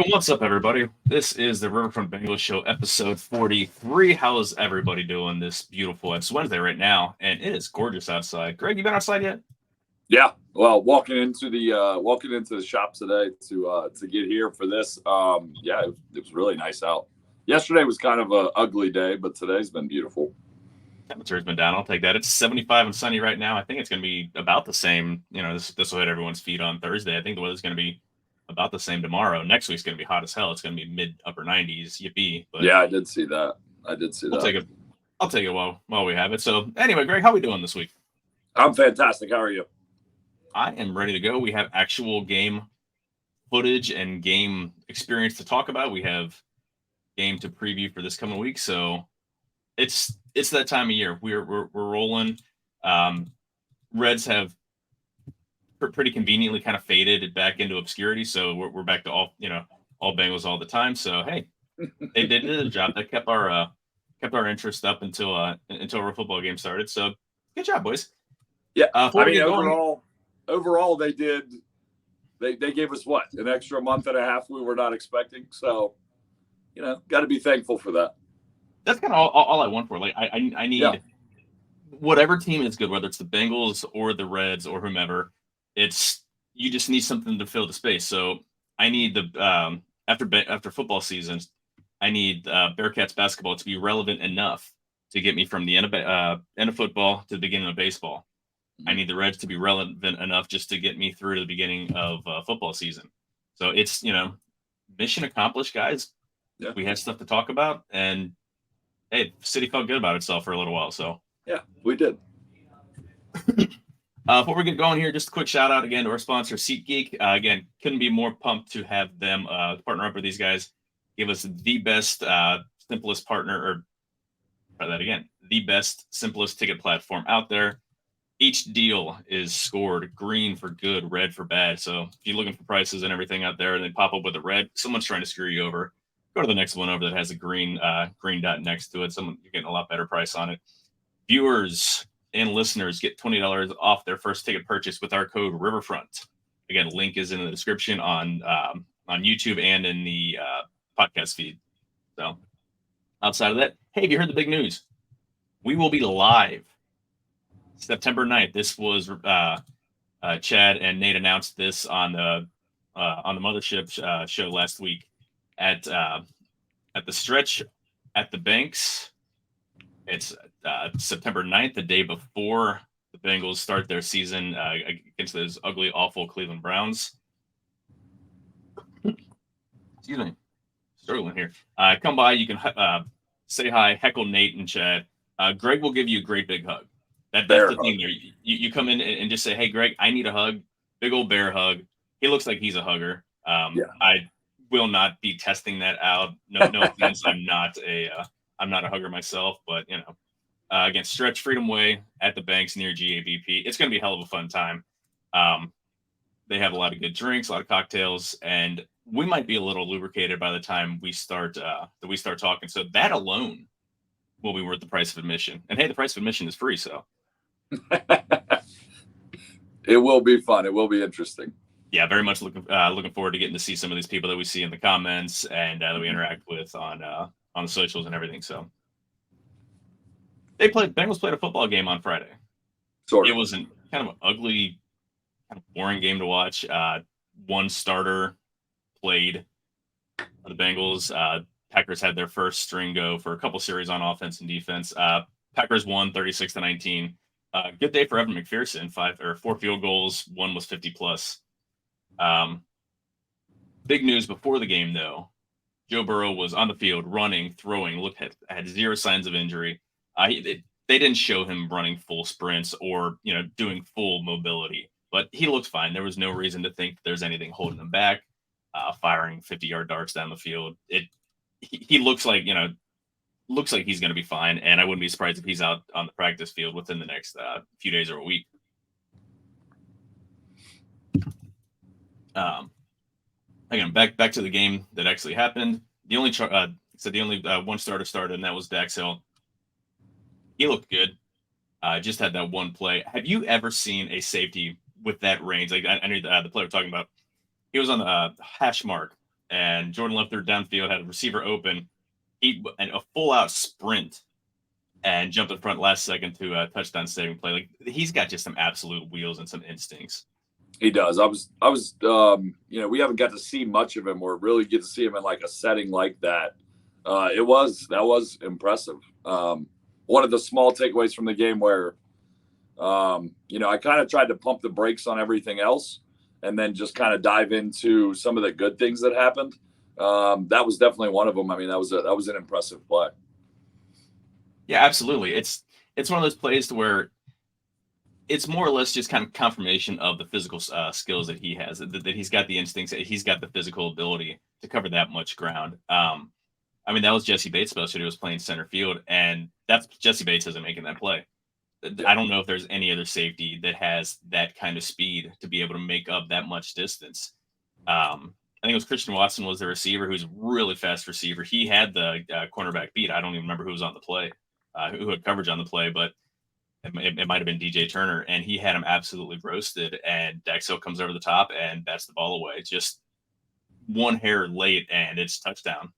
What's up, everybody? This is the Riverfront Bengals Show, episode 43. How's everybody doing this beautiful? It's Wednesday right now, and it is gorgeous outside. Greg, you been outside yet? Yeah, well, walking into the shop today to get here for this. Yeah, it was really nice out. Yesterday was kind of a ugly day, but today's been beautiful. Temperature's been down. I'll take that. It's 75 and sunny right now. I think it's going to be about the same. This will hit everyone's feet on Thursday. I think the weather's going to be about the same tomorrow. Next week's going to be hot as hell. It's going to be mid upper 90s. Yippee! But yeah, I did see that. I'll take it while we have it. So anyway, Greg, how are we doing this week? I'm fantastic. How are you? I am ready to go. We have actual game footage and game experience to talk about. We have game to preview for this coming week. So it's that time of year. We're rolling. Reds have pretty conveniently kind of faded back into obscurity. So we're back to all Bengals all the time. So hey, they did a job. That kept our interest up until our football game started. So good job, boys. Yeah, overall they did. They gave us an extra month and a half we were not expecting. So got to be thankful for that. That's kind of all I want for. Like I need whatever team is good, whether it's the Bengals or the Reds or whomever. You just need something to fill the space. So I need the after football season, I need Bearcats basketball to be relevant enough to get me from the end of football to the beginning of baseball. I need the Reds to be relevant enough just to get me through to the beginning of football season. So it's mission accomplished, guys. Yeah. We had stuff to talk about, and hey, the city felt good about itself for a little while. So yeah, we did. Before we get going here, just a quick shout out again to our sponsor, SeatGeek. Again, couldn't be more pumped to have them partner up with these guys. Give us the best, simplest partner, or try that again, the best, simplest ticket platform out there. Each deal is scored green for good, red for bad. So if you're looking for prices and everything out there and they pop up with a red, someone's trying to screw you over. Go to the next one over that has a green dot next to it. You're getting a lot better price on it. Viewers and listeners get $20 off their first ticket purchase with our code Riverfront. Again, link is in the description on YouTube and in the podcast feed. So outside of that, hey, have you heard the big news? We will be live September 9th. This was Chad and Nate announced this on the Mothership show last week at the stretch at the Banks. It's September 9th, the day before the Bengals start their season against those ugly, awful Cleveland Browns. Excuse me. Struggling here. Come by. You can say hi, heckle Nate and Chad. Greg will give you a great big hug. That's the thing there. You come in and just say, hey, Greg, I need a hug. Big old bear hug. He looks like he's a hugger. I will not be testing that out. No offense. I'm not a hugger myself, but again, Stretch Freedom Way at the Banks near GABP. It's going to be a hell of a fun time. They have a lot of good drinks, a lot of cocktails, and we might be a little lubricated by the time we start talking. So that alone will be worth the price of admission. And hey, the price of admission is free, so it will be fun. It will be interesting. Yeah, very much looking forward to getting to see some of these people that we see in the comments and that we interact with on the socials and everything. So Bengals played a football game on Friday. It was kind of an ugly, kind of boring game to watch. One starter played for the Bengals. Packers had their first string go for a couple series on offense and defense. Packers won 36-19. Good day for Evan McPherson. 4 field goals. One was 50 plus. Big news before the game though. Joe Burrow was on the field, running, throwing. Had zero signs of injury. They didn't show him running full sprints or doing full mobility, but he looked fine. There was no reason to think there's anything holding him back. Firing 50-yard darts down the field. He looks like he's going to be fine, and I wouldn't be surprised if he's out on the practice field within the next few days or a week. Again, back to the game that actually happened. The only one starter started, and that was Dax Hill. He looked good. Just had that one play. Have you ever seen a safety with that range? Like I knew the player we're talking about. He was on the hash mark and Jordan left there downfield, had a receiver open, and a full out sprint, and jumped in front last second to a touchdown saving play. Like, he's got just some absolute wheels and some instincts. He does. I was, we haven't got to see much of him or really get to see him in like a setting like that. That was impressive. One of the small takeaways from the game where, I kind of tried to pump the brakes on everything else and then just kind of dive into some of the good things that happened. That was definitely one of them. I mean, that was an impressive play. Yeah, absolutely. It's one of those plays to where it's more or less just kind of confirmation of the physical skills that he has, that he's got the instincts, that he's got the physical ability to cover that much ground. I mean, that was Jesse Bates' specialty, was playing center field, and that's Jesse Bates isn't making that play. I don't know if there's any other safety that has that kind of speed to be able to make up that much distance. I think it was Christian Watson was the receiver, who's a really fast receiver. He had the cornerback beat. I don't even remember who was on the play, who had coverage on the play, but it might have been DJ Turner, and he had him absolutely roasted. And Dax Hill comes over the top and bats the ball away, just one hair late, and it's touchdown.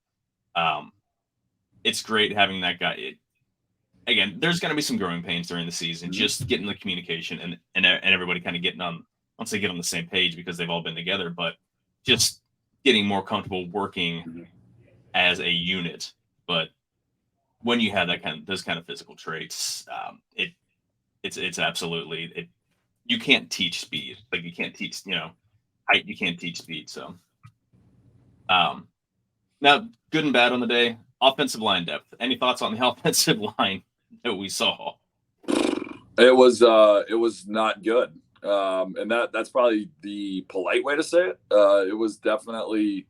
It's great having that guy. Again, there's going to be some growing pains during the season, just getting the communication and everybody kind of getting on, once they get on the same page because they've all been together, but just getting more comfortable working as a unit. But when you have those kind of physical traits, it's absolutely you can't teach speed. Like, you can't teach, height, you can't teach speed. So, now, good and bad on the day. Offensive line depth. Any thoughts on the offensive line that we saw? It was not good, and that's probably the polite way to say it. It was definitely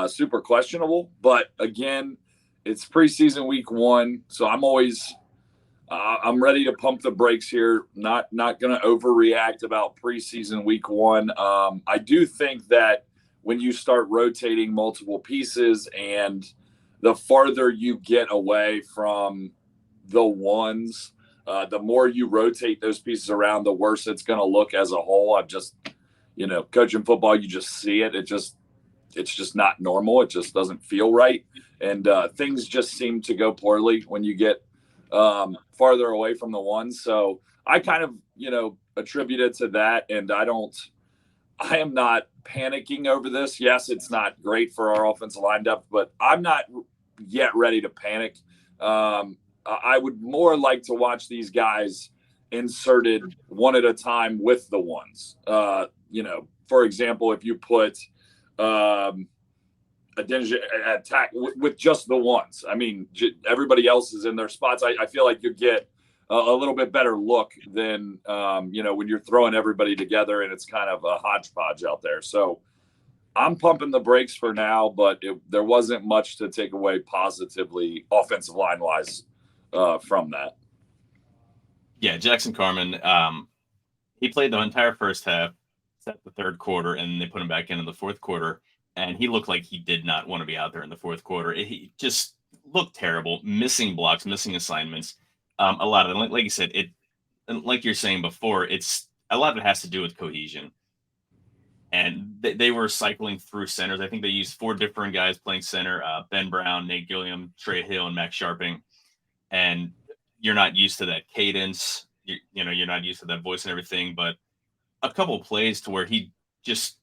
super questionable. But again, it's preseason week 1, so I'm ready to pump the brakes here. Not going to overreact about preseason week 1. I do think that when you start rotating multiple pieces and the farther you get away from the ones, the more you rotate those pieces around, the worse it's going to look as a whole. I've just, coaching football, you just see it. It's just not normal. It just doesn't feel right. And things just seem to go poorly when you get farther away from the ones. So I kind of, attribute it to that. And I am not panicking over this. Yes, it's not great for our offensive line depth, but I'm not yet ready to panic. I would more like to watch these guys inserted one at a time with the ones. For example, if you put a attack with just the ones, I mean, everybody else is in their spots. I feel like you get a little bit better look than, when you're throwing everybody together and it's kind of a hodgepodge out there. So I'm pumping the brakes for now, but there wasn't much to take away positively offensive line wise from that. Yeah, Jackson Carman, he played the entire first half, except the third quarter, and they put him back in the fourth quarter, and he looked like he did not want to be out there in the fourth quarter. He just looked terrible, missing blocks, missing assignments. A lot of it, like you said, like you're saying before, a lot of it has to do with cohesion. And they were cycling through centers. I think they used 4 different guys playing center: Ben Brown, Nate Gilliam, Trey Hill, and Max Sharping. And you're not used to that cadence. You're not used to that voice and everything. But a couple of plays to where he just,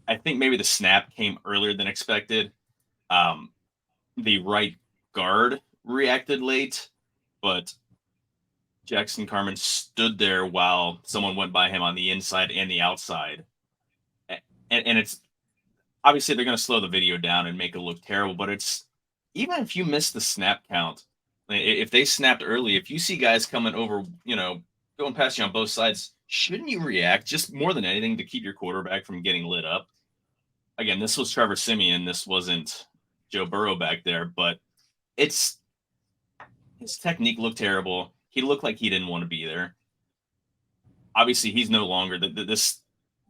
I think maybe the snap came earlier than expected. The right guard reacted late, but Jackson Carman stood there while someone went by him on the inside and the outside. And it's obviously they're going to slow the video down and make it look terrible, but it's, even if you miss the snap count, if they snapped early, if you see guys coming over, going past you on both sides, shouldn't you react just more than anything to keep your quarterback from getting lit up? Again, this was Trevor Siemian. This wasn't Joe Burrow back there, but his technique looked terrible. He looked like he didn't want to be there. Obviously, he's no longer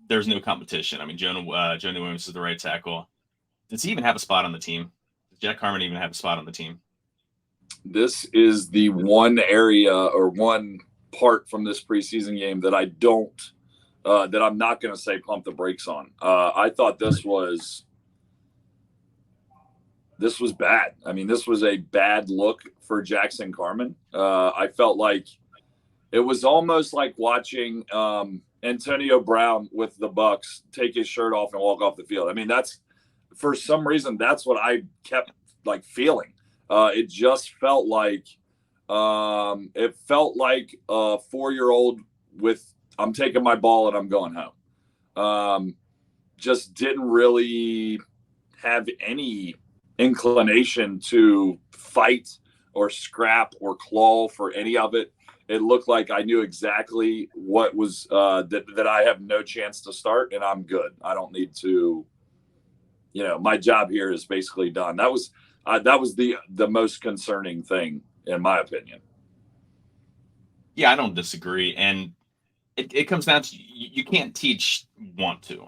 there's no competition. I mean, Jonah Williams is the right tackle. Does he even have a spot on the team? Does Jack Carman even have a spot on the team? This is the one area or one part from this preseason game that that I'm not going to say pump the brakes on. I thought this was this was bad. I mean, this was a bad look for Jackson Carman. I felt like it was almost like watching Antonio Brown with the Bucks take his shirt off and walk off the field. I mean, that's for some reason that's what I kept like feeling. It just felt like a 4-year-old with I'm taking my ball and I'm going home. Just didn't really have any inclination to fight or scrap or claw for any of it. It looked like I knew exactly what was that I have no chance to start and I'm good. I don't need to, my job here is basically done. That was the most concerning thing in my opinion. Yeah, I don't disagree. And it comes down to you can't teach want to.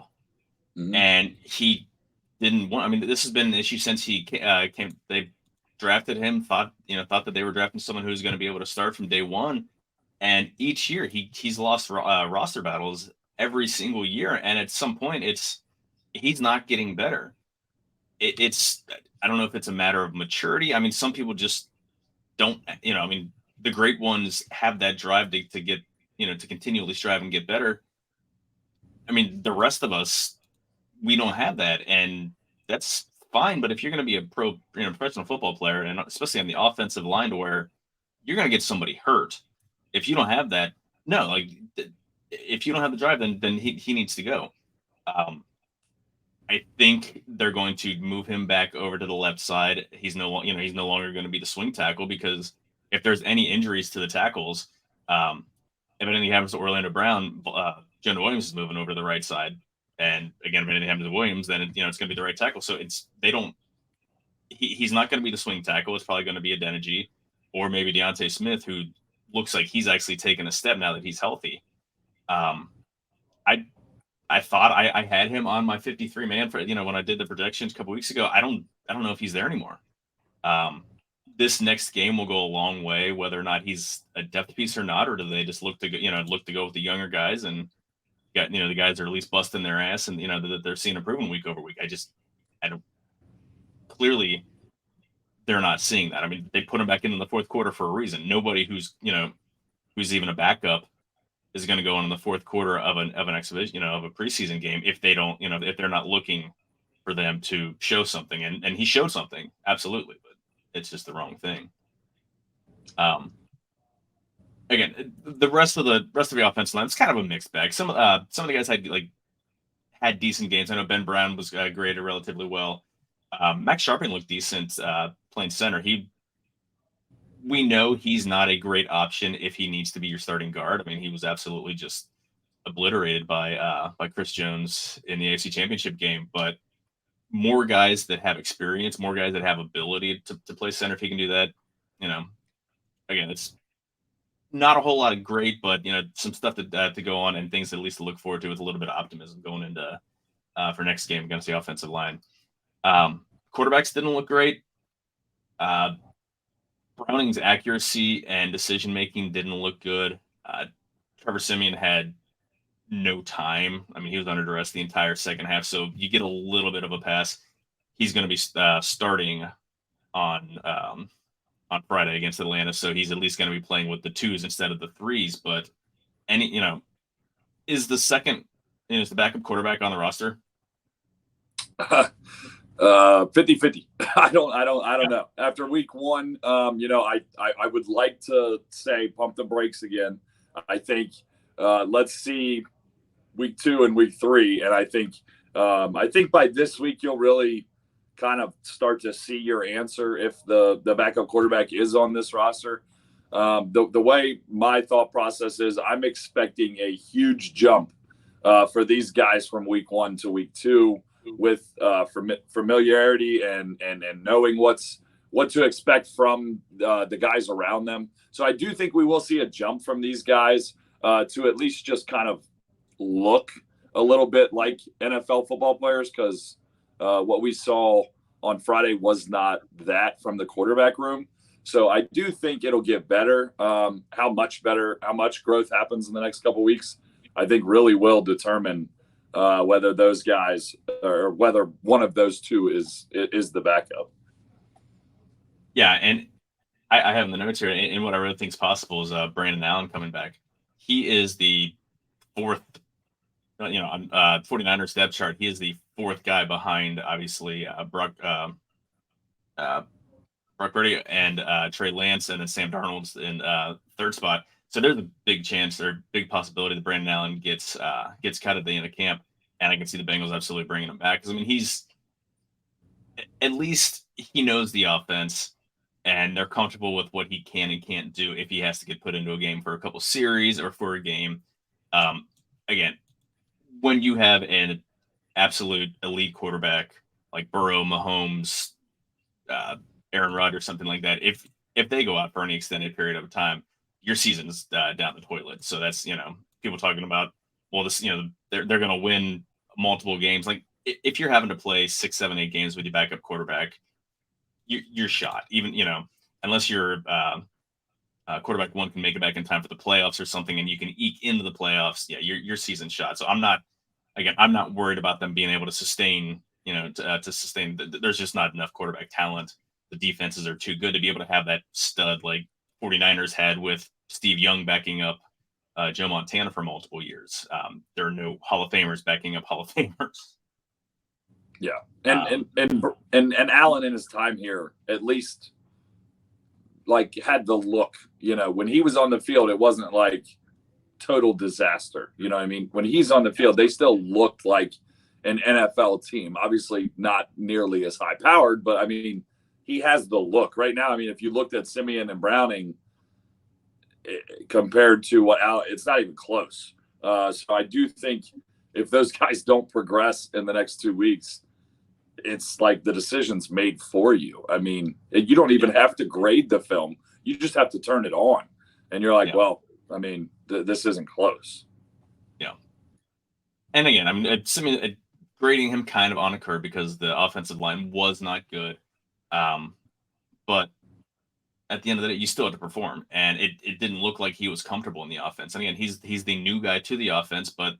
Mm-hmm. And he didn't want. I mean, this has been an issue since he came. They drafted him. Thought that they were drafting someone who's going to be able to start from day one. And each year he's lost roster battles every single year. And at some point, he's not getting better. It's I don't know if it's a matter of maturity. I mean, some people just don't. I mean, the great ones have that drive to get to continually strive and get better. I mean, the rest of us, we don't have that, and that's fine. But if you're going to be a professional football player, and especially on the offensive line, to where you're going to get somebody hurt, if you don't have that, no, like if you don't have the drive, then he needs to go. I think they're going to move him back over to the left side. He's no longer going to be the swing tackle, because if there's any injuries to the tackles, if anything happens to Orlando Brown, Jonah Williams is moving over to the right side. And again, if anything happens to Williams, then it's going to be the right tackle. So he's not going to be the swing tackle. It's probably going to be Adeniji or maybe Deontay Smith, who looks like he's actually taken a step now that he's healthy. I thought I had him on my 53 man for when I did the projections a couple weeks ago. I don't know if he's there anymore. This next game will go a long way, whether or not he's a depth piece or not, or do they just look to go with the younger guys and got the guys that are at least busting their ass and that they're seeing improvement week over week. I don't clearly they're not seeing that. I mean, they put him back in the fourth quarter for a reason. Nobody who's even a backup is going to go on in the fourth quarter of an exhibition, of a preseason game if they don't, if they're not looking for them to show something. And he showed something, absolutely, but it's just the wrong thing. Again, the rest of the offensive line, it's kind of a mixed bag. Some of the guys had decent games. I know Ben Brown was graded relatively well. Max Sharping looked decent playing center. We know he's not a great option if he needs to be your starting guard. I mean, he was absolutely just obliterated by Chris Jones in the AFC Championship game. But more guys that have experience, more guys that have ability to play center, if he can do that, again, it's not a whole lot of great, but some stuff to go on and things at least to look forward to with a little bit of optimism going into for next game against the offensive line. Quarterbacks didn't look great. Browning's accuracy and decision making didn't look good. Trevor Siemian had no time. I mean, he was under duress the entire second half, so you get a little bit of a pass. He's going to be starting on Friday against Atlanta, so he's at least going to be playing with the 2s instead of the 3s. But is the backup quarterback on the roster? 50-50. I don't know. After week one, I would like to say pump the brakes again. I think let's see week 2 and week 3, and I think by this week you'll really kind of start to see your answer if the backup quarterback is on this roster. The way my thought process is, I'm expecting a huge jump for these guys from week 1 to week 2 with familiarity and knowing what to expect from the guys around them. So I do think we will see a jump from these guys to at least just kind of look a little bit like NFL football players, because what we saw on Friday was not that from the quarterback room. So I do think it'll get better. How much growth happens in the next couple of weeks, I think really will determine whether those guys or whether one of those two is the backup. Yeah, and I have in the notes here, and what I really think is possible is Brandon Allen coming back. He is the fourth, on 49ers depth chart. He is the fourth guy behind, obviously, uh, Brock Purdy and Trey Lance, and then Sam Darnold's in third spot. So there's a big chance or big possibility that Brandon Allen gets cut at the end of camp, and I can see the Bengals absolutely bringing him back because I mean he's at least he knows the offense, and they're comfortable with what he can and can't do if he has to get put into a game for a couple series or for a game. Um, Again, when you have an absolute elite quarterback like Burrow, Mahomes, uh, Aaron Rodgers, something like that, if they go out for any extended period of time, your season's down the toilet. So that's people talking about well, this they're going to win multiple games. Like if you're having to play 6, 7, 8 games with your backup quarterback, you're shot. Even unless your quarterback one can make it back in time for the playoffs or something, and you can eke into the playoffs. Yeah, your season's shot. So I'm not worried about them being able to sustain. To sustain. There's just not enough quarterback talent. The defenses are too good to be able to have that stud like 49ers had with Steve Young backing up Joe Montana for multiple years. There are no Hall of Famers backing up Hall of Famers. Yeah, and Allen in his time here at least like had the look. When he was on the field, it wasn't like total disaster. You know what I mean? When he's on the field, they still looked like an NFL team. Obviously, not nearly as high powered, but I mean, he has the look right now. I mean, if you looked at Simeon and Browning compared to what Al, it's not even close. So I do think if those guys don't progress in the next 2 weeks, it's like the decision's made for you. I mean, you don't even have to grade the film. You just have to turn it on. And you're like, well, I mean, this isn't close. Yeah. And again, I mean, grading him kind of on a curve because the offensive line was not good. But at the end of the day, you still had to perform. And it didn't look like he was comfortable in the offense. And again, he's the new guy to the offense, but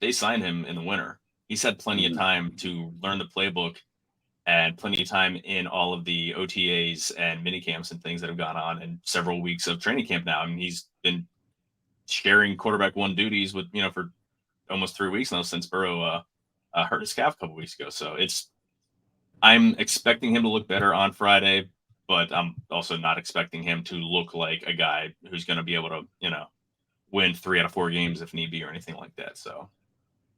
they signed him in the winter. He's had plenty of time to learn the playbook and plenty of time in all of the OTAs and mini camps and things that have gone on and several weeks of training camp now. I mean, he's been sharing quarterback one duties with, for almost 3 weeks now since Burrow hurt his calf a couple weeks ago. So I'm expecting him to look better on Friday, but I'm also not expecting him to look like a guy who's going to be able to, win 3 out of 4 games if need be or anything like that. So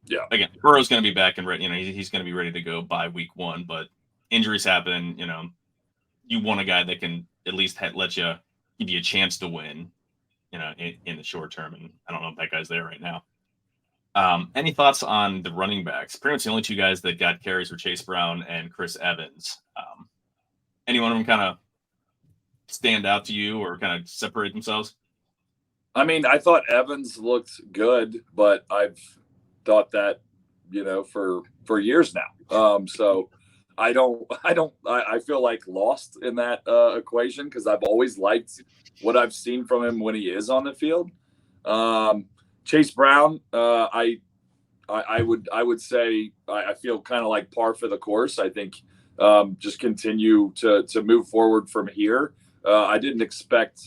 yeah, again, Burrow's going to be back and ready. He's going to be ready to go by week 1, but injuries happen. You want a guy that can at least let you give you a chance to win, in the short term. And I don't know if that guy's there right now. Any thoughts on the running backs? Pretty much the only 2 guys that got carries were Chase Brown and Chris Evans. Any one of them kind of stand out to you or kind of separate themselves? I mean, I thought Evans looked good, but I've thought that, for years now. So I feel like lost in that equation because I've always liked what I've seen from him when he is on the field. Chase Brown, I would say I feel kind of like par for the course. I think just continue to move forward from here. I didn't expect.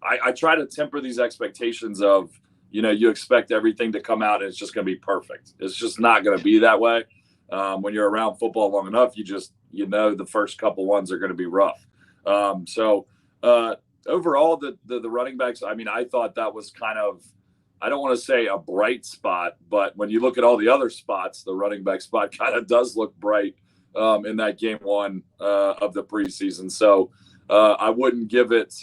I try to temper these expectations of you expect everything to come out and it's just going to be perfect. It's just not going to be that way. When you're around football long enough, you just the first couple ones are going to be rough. So overall, the running backs. I mean, I thought that was kind of. I don't want to say a bright spot, but when you look at all the other spots, the running back spot kind of does look bright in that game 1 of the preseason. So I wouldn't give it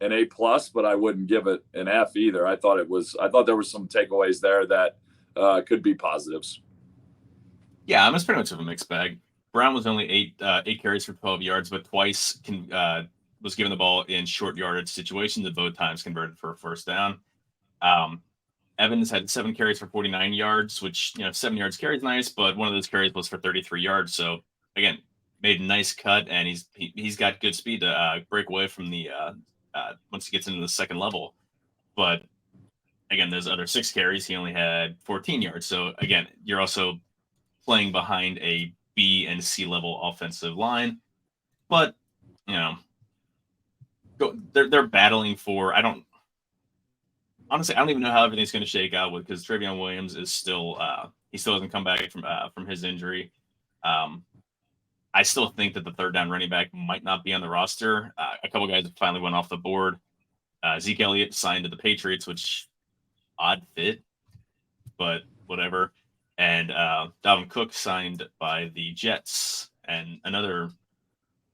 an A+, but I wouldn't give it an F either. I thought there was some takeaways there that could be positives. Yeah, I'm pretty much of a mixed bag. Brown was only 8 carries for 12 yards, but twice was given the ball in short yardage situations and both times converted for a first down. Evans had 7 carries for 49 yards, which 7 yards carry is nice, but one of those carries was for 33 yards. So again, made a nice cut, and he's got good speed to break away from the once he gets into the second level. But again, those other 6 carries, he only had 14 yards. So again, you're also playing behind a B and C level offensive line. But they're battling for. I don't even know how everything's going to shake out with, because Trevion Williams is still he still hasn't come back from his injury. I still think that the third down running back might not be on the roster. A couple guys finally went off the board. Zeke Elliott signed to the Patriots, which odd fit, but whatever. And Dalvin Cook signed by the Jets. And another,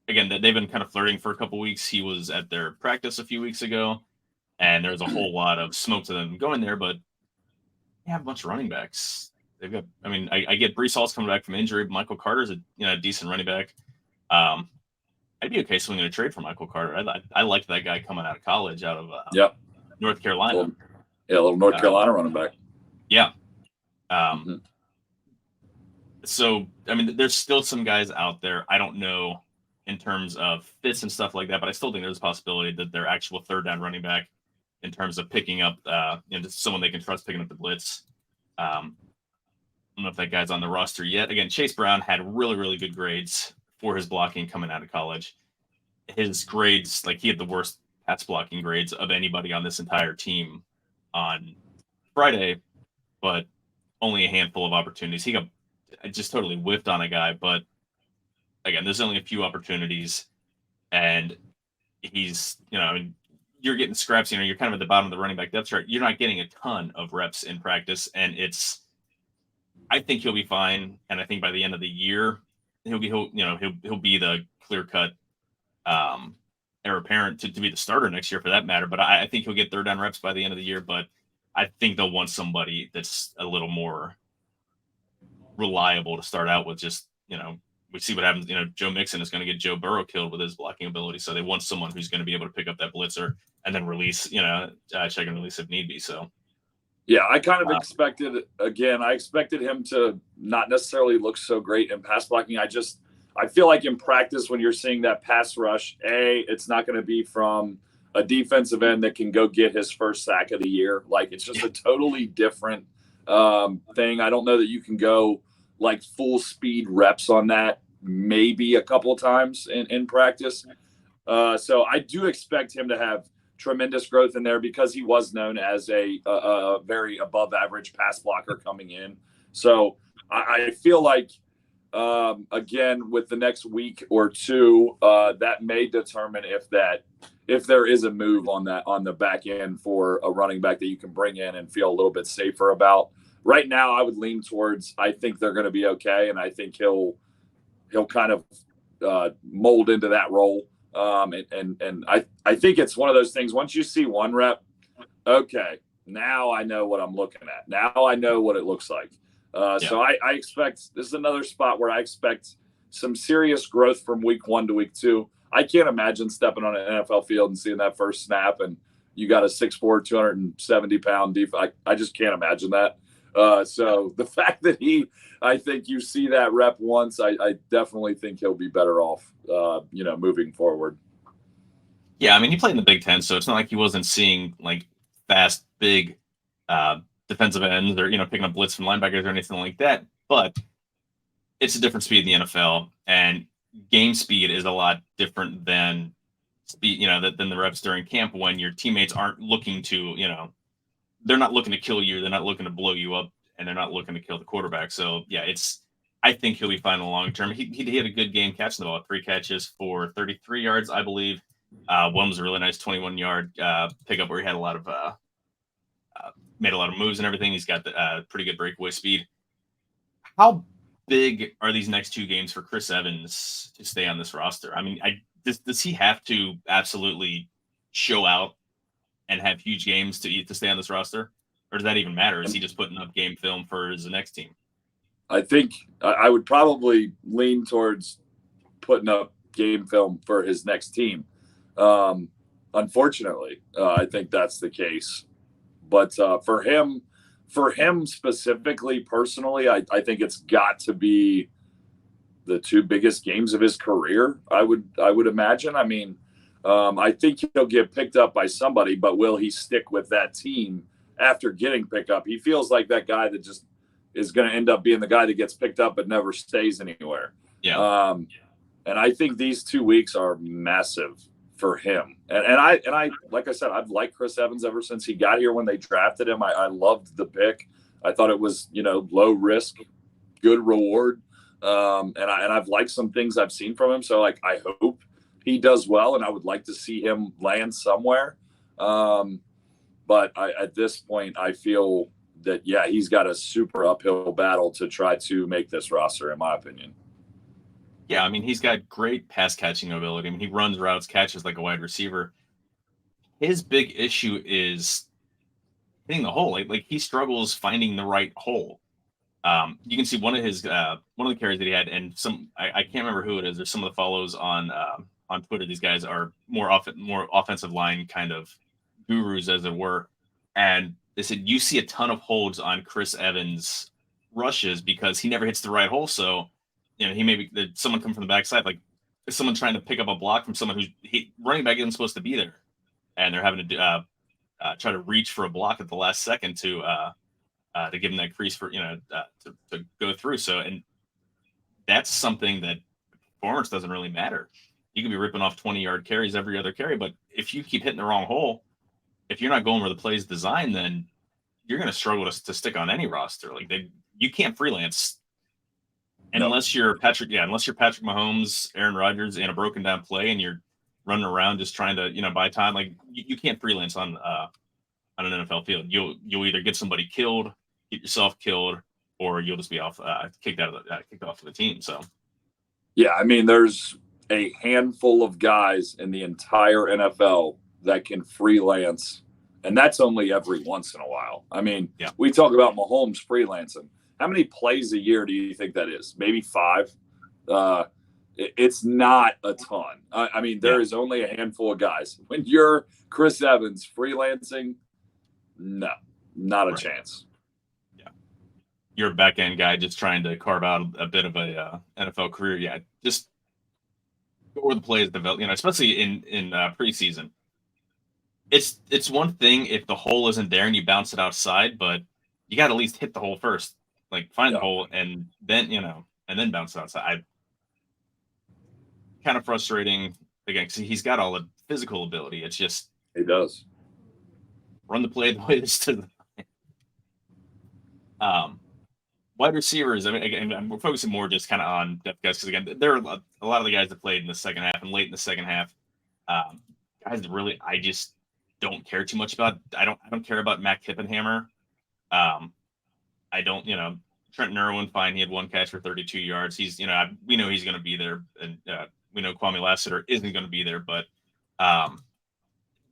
again, that they've been kind of flirting for a couple weeks. He was at their practice a few weeks ago, and there's a whole lot of smoke to them going there, but they have a bunch of running backs. They've got, I mean, I get Breece Hall's coming back from injury. Michael Carter's a decent running back. I'd be okay swinging a trade for Michael Carter. I liked that guy coming out of college, out of North Carolina. A little North Carolina running back. Yeah. So, I mean, there's still some guys out there. I don't know in terms of fits and stuff like that, but I still think there's a possibility that their actual third down running back, in terms of picking up, just someone they can trust picking up the blitz. I don't know if that guy's on the roster yet. Again, Chase Brown had really, really good grades for his blocking coming out of college. His grades, like, he had the worst pass blocking grades of anybody on this entire team on Friday, but only a handful of opportunities. He got just totally whiffed on a guy, but again, there's only a few opportunities, and he's, you're getting scraps, you're kind of at the bottom of the running back depth chart. You're not getting a ton of reps in practice, and I think he'll be fine. And I think by the end of the year, he'll be the clear cut heir apparent to be the starter next year, for that matter. But I think he'll get third down reps by the end of the year. But I think they'll want somebody that's a little more reliable to start out with. Just, we see what happens. Joe Mixon is going to get Joe Burrow killed with his blocking ability. So they want someone who's going to be able to pick up that blitzer and then release, check and release if need be. So. Yeah, I kind of expected him to not necessarily look so great in pass blocking. I feel like in practice, when you're seeing that pass rush, it's not going to be from a defensive end that can go get his first sack of the year. Like, it's just a totally different thing. I don't know that you can go like full speed reps on that, maybe a couple of times in practice. So I do expect him to have tremendous growth in there, because he was known as a very above average pass blocker coming in. So I feel like, again, with the next week or two, that may determine if there is a move on the back end for a running back that you can bring in and feel a little bit safer about. Right now, I would lean towards, I think they're going to be okay, and I think he'll kind of mold into that role. And I think it's one of those things, once you see one rep, okay, now I know what I'm looking at. Now I know what it looks like. So I expect, this is another spot where I expect some serious growth from week 1 to week 2. I can't imagine stepping on an NFL field and seeing that first snap and you got a 6'4", 270-pound defense. I just can't imagine that. So the fact that I think you see that rep once, I definitely think he'll be better off, moving forward. Yeah, I mean, he played in the Big Ten, so it's not like he wasn't seeing like fast, big defensive ends or picking up blitz from linebackers or anything like that. But it's a different speed in the NFL, and game speed is a lot different than speed, than the reps during camp, when your teammates aren't looking to, they're not looking to kill you, they're not looking to blow you up, and they're not looking to kill the quarterback. So yeah, I think he'll be fine in the long term. He had a good game catching the ball, 3 catches for 33 yards, I believe. One was a really nice 21-yard pickup where he had a lot of made a lot of moves and everything. He's got the pretty good breakaway speed. How big are these next 2 games for Chris Evans to stay on this roster? I mean, does he have to absolutely show out and have huge games to stay on this roster? Or does that even matter? Is he just putting up game film for his next team? I think I would probably lean towards putting up game film for his next team. Unfortunately, I think that's the case. But for him specifically, personally, I think it's got to be the 2 biggest games of his career, I would imagine. I mean, I think he'll get picked up by somebody, but will he stick with that team after getting picked up? He feels like that guy that just is going to end up being the guy that gets picked up but never stays anywhere. Yeah. And I think these 2 weeks are massive for him. And I like I said, I've liked Chris Evans ever since he got here. When they drafted him, I loved the pick. I thought it was, low risk, good reward. And I've liked some things I've seen from him. So like, I hope he does well, and I would like to see him land somewhere. But at this point, I feel that, yeah, he's got a super uphill battle to try to make this roster, in my opinion. Yeah, I mean, he's got great pass catching ability. I mean, he runs routes, catches like a wide receiver. His big issue is hitting the hole. Like he struggles finding the right hole. You can see one of the carries that he had, and I can't remember who it is. There's some of the follows on Twitter. These guys are more offensive line kind of gurus, as it were, and they said you see a ton of holds on Chris Evans rushes because he never hits the right hole. So he maybe someone coming from the backside, like someone trying to pick up a block from someone who's running back isn't supposed to be there, and they're having to try to reach for a block at the last second to give him that crease for to go through. So, and that's something that performance doesn't really matter. You can be ripping off 20-yard carries every other carry, but if you keep hitting the wrong hole, if you're not going where the play is designed, then you're going to struggle to stick on any roster. Like you can't freelance unless you're Patrick Mahomes, Aaron Rodgers in a broken down play, and you're running around just trying to buy time. Like you can't freelance on an NFL field. You'll either get somebody killed, get yourself killed, or you'll just be kicked off of the team. So, yeah, I mean, there's a handful of guys in the entire NFL that can freelance, and that's only every once in a while. I mean, yeah. We talk about Mahomes freelancing. How many plays a year do you think that is? Maybe 5. It's not a ton. I mean, there is only a handful of guys. When you're Chris Evans freelancing, no, not a chance. Yeah, you're a back end guy just trying to carve out a bit of a NFL career. Yeah, just go where the play is developed. Especially in preseason. It's one thing if the hole isn't there and you bounce it outside, but you got to at least hit the hole first. Like find the hole and then and then bounce it outside. Kind of frustrating again because he's got all the physical ability. It's just he does run the play the way this to the wide receivers. I mean, again, we're focusing more just kind of on depth guys because again, there are a lot of the guys that played in the second half and late in the second half. Guys that really I just don't care too much about. I don't care about Mac Hippenhammer. I don't, Trent Irwin, fine. He had one catch for 32 yards. He's, we know he's going to be there, and we know Kwame Lassiter isn't going to be there. But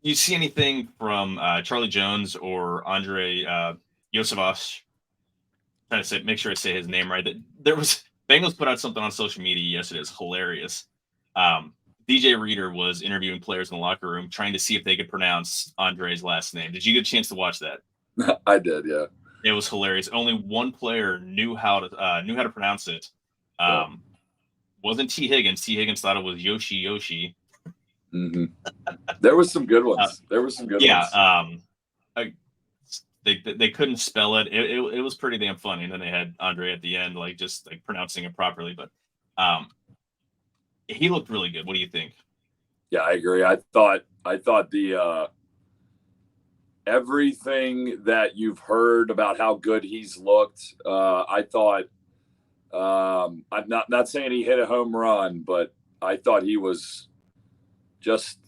you see anything from Charlie Jones or Andrei Iosivas? Trying to make sure I say his name right. That there was Bengals put out something on social media yesterday. It's hilarious. DJ Reader was interviewing players in the locker room, trying to see if they could pronounce Andrei's last name. Did you get a chance to watch that? I did, yeah. It was hilarious. Only one player knew how to pronounce it. Wasn't T. Higgins. T. Higgins thought it was Yoshi. Mm-hmm. There was some good ones. Yeah. They couldn't spell it. It was pretty damn funny. And then they had Andrei at the end, like just like pronouncing it properly. But he looked really good. What do you think? Yeah, I agree. I thought the everything that you've heard about how good he's looked, I thought I'm not saying he hit a home run, but I thought he was just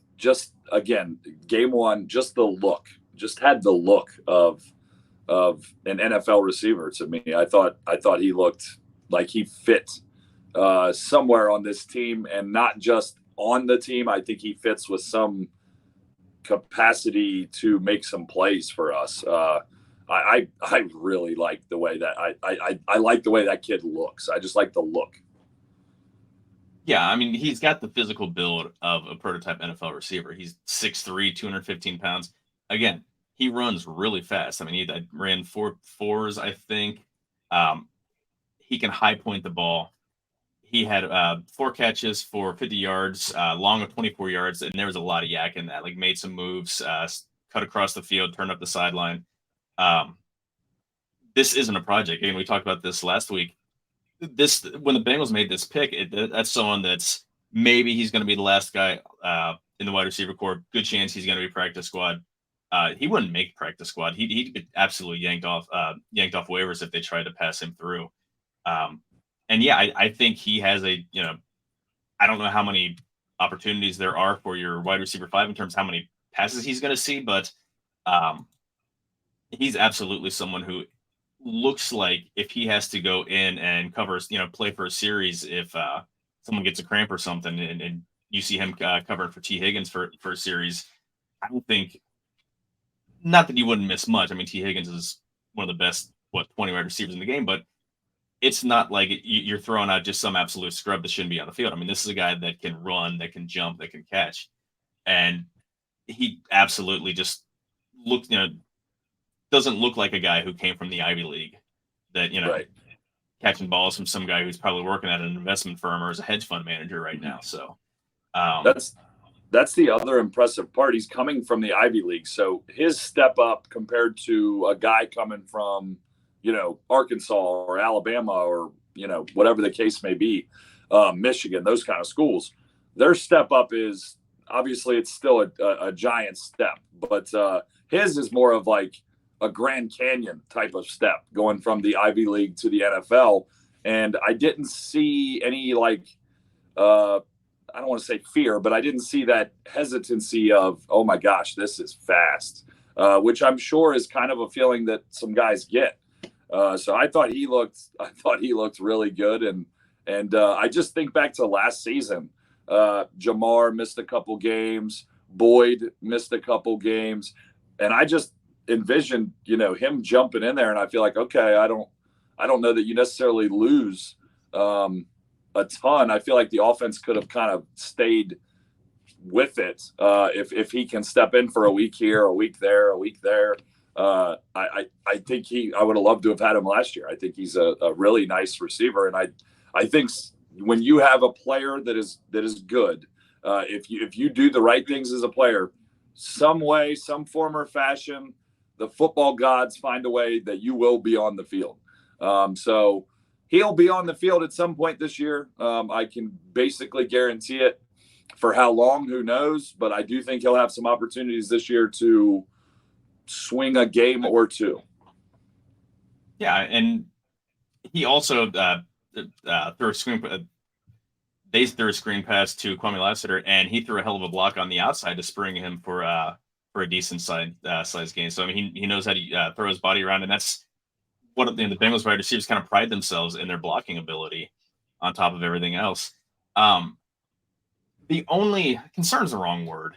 again, game one, just had the look of an NFL receiver to me. I thought he looked like he fit somewhere on this team, and not just on the team. I think he fits with some capacity to make some plays for us. I really like the way that I like the way that kid looks. I just like the look. Yeah, I mean, he's got the physical build of a prototype NFL receiver. He's 6'3", 215 pounds. Again, he runs really fast. I mean, he ran 4.4s, I think. He can high point the ball. He had 4 catches for 50 yards, long of 24 yards, and there was a lot of yak in that. Like made some moves, cut across the field, turned up the sideline. This isn't a project. Again, we talked about this last week. When the Bengals made this pick, that's someone that's maybe he's going to be the last guy in the wide receiver core. Good chance he's going to be practice squad. He wouldn't make practice squad. He'd get absolutely yanked off waivers if they tried to pass him through. And yeah, I think he has a, I don't know how many opportunities there are for your wide receiver 5 in terms of how many passes he's going to see, but he's absolutely someone who looks like if he has to go in and cover, play for a series, if someone gets a cramp or something, and you see him covering for T. Higgins for a series, I don't think, not that you wouldn't miss much. I mean, T. Higgins is one of the best, 20 wide receivers in the game, but it's not like you're throwing out just some absolute scrub that shouldn't be on the field. I mean, this is a guy that can run, that can jump, that can catch. And he absolutely just looks, doesn't look like a guy who came from the Ivy League that, Right. catching balls from some guy who's probably working at an investment firm or as a hedge fund manager right now. So that's the other impressive part. He's coming from the Ivy League. So his step up compared to a guy coming from, Arkansas or Alabama or, whatever the case may be, Michigan, those kind of schools, their step up is obviously it's still a giant step, but his is more of like a Grand Canyon type of step going from the Ivy League to the NFL. And I didn't see any I don't want to say fear, but I didn't see that hesitancy of, oh my gosh, this is fast, which I'm sure is kind of a feeling that some guys get. So I thought he looked really good. And I just think back to last season, Jamar missed a couple games, Boyd missed a couple games. And I just envisioned, him jumping in there. And I feel like, okay, I don't know that you necessarily lose, a ton. I feel like the offense could have kind of stayed with it if he can step in for a week here, a week there, a week there. I think I would have loved to have had him last year. I think he's a really nice receiver, and I think when you have a player that is good, if you do the right things as a player, some way, some form or fashion, the football gods find a way that you will be on the field. So he'll be on the field at some point this year. I can basically guarantee it. For how long, who knows? But I do think he'll have some opportunities this year to swing a game or two. Yeah, and he also threw a screen. They threw a screen pass to Kwame Lassiter, and he threw a hell of a block on the outside to spring him for a decent size gain. So I mean, he knows how to throw his body around, and that's what the Bengals wide receivers kind of pride themselves in their blocking ability on top of everything else. The only concern is the wrong word.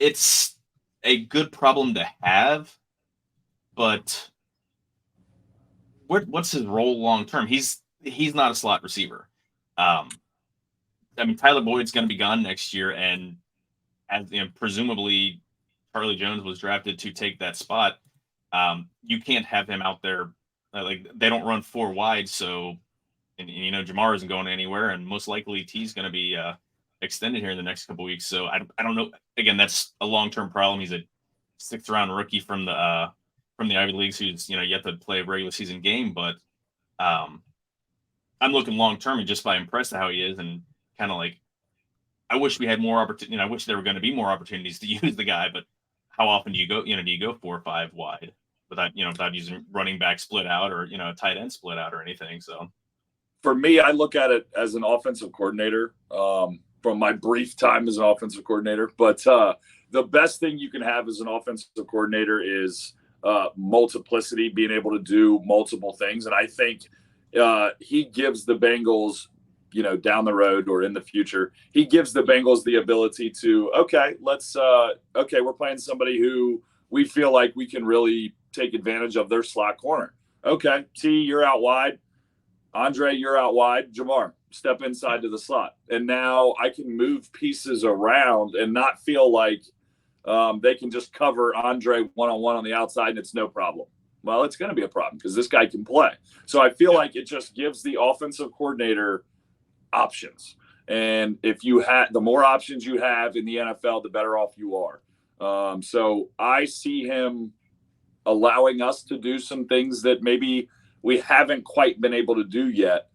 It's a good problem to have, but what's his role long term? He's not a slot receiver. I mean, Tyler Boyd's going to be gone next year, and as presumably Charlie Jones was drafted to take that spot. You can't have him out there. Like, they don't run 4 wide, so and Jamar isn't going anywhere, and most likely T's going to be extended here in the next couple weeks. So I don't know. Again, that's a long-term problem. He's a 6th round rookie from the Ivy Leagues who's yet to play a regular season game, but I'm looking long-term and just by impressed at how he is, and kind of like, I wish we had more opportunity. I wish there were going to be more opportunities to use the guy, but how often do you go? Do you go 4 or 5 wide without using running back split out or tight end split out or anything? So for me, I look at it as an offensive coordinator from my brief time as an offensive coordinator. But the best thing you can have as an offensive coordinator is multiplicity, being able to do multiple things. And I think he gives the Bengals, down the road or in the future, he gives the Bengals the ability to, we're playing somebody who we feel like we can really take advantage of their slot corner. Okay, T, you're out wide. Andre, you're out wide. Jamar, step inside to the slot. And now I can move pieces around and not feel like they can just cover Andre one-on-one on the outside and it's no problem. Well, it's going to be a problem because this guy can play. So I feel like it just gives the offensive coordinator options. And if you have the more options you have in the NFL, the better off you are. So I see him allowing us to do some things that maybe we haven't quite been able to do yet,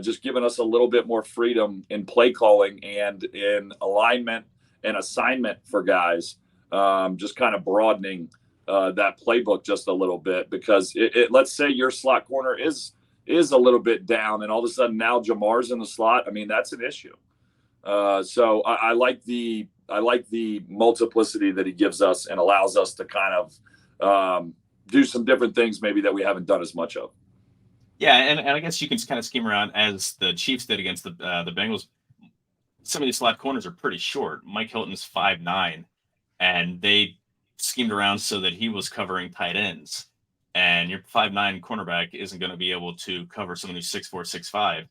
just giving us a little bit more freedom in play calling and in alignment an assignment for guys, just kind of broadening that playbook just a little bit, because let's say your slot corner is a little bit down, and all of a sudden now Jamar's in the slot. I mean, that's an issue. So I like the multiplicity that he gives us and allows us to kind of do some different things maybe that we haven't done as much of. Yeah, and I guess you can kind of scheme around as the Chiefs did against the Bengals. Some of these slot corners are pretty short. Mike Hilton's 5'9", and they schemed around so that he was covering tight ends. And your 5'9" cornerback isn't going to be able to cover someone who's 6'4", 6'5".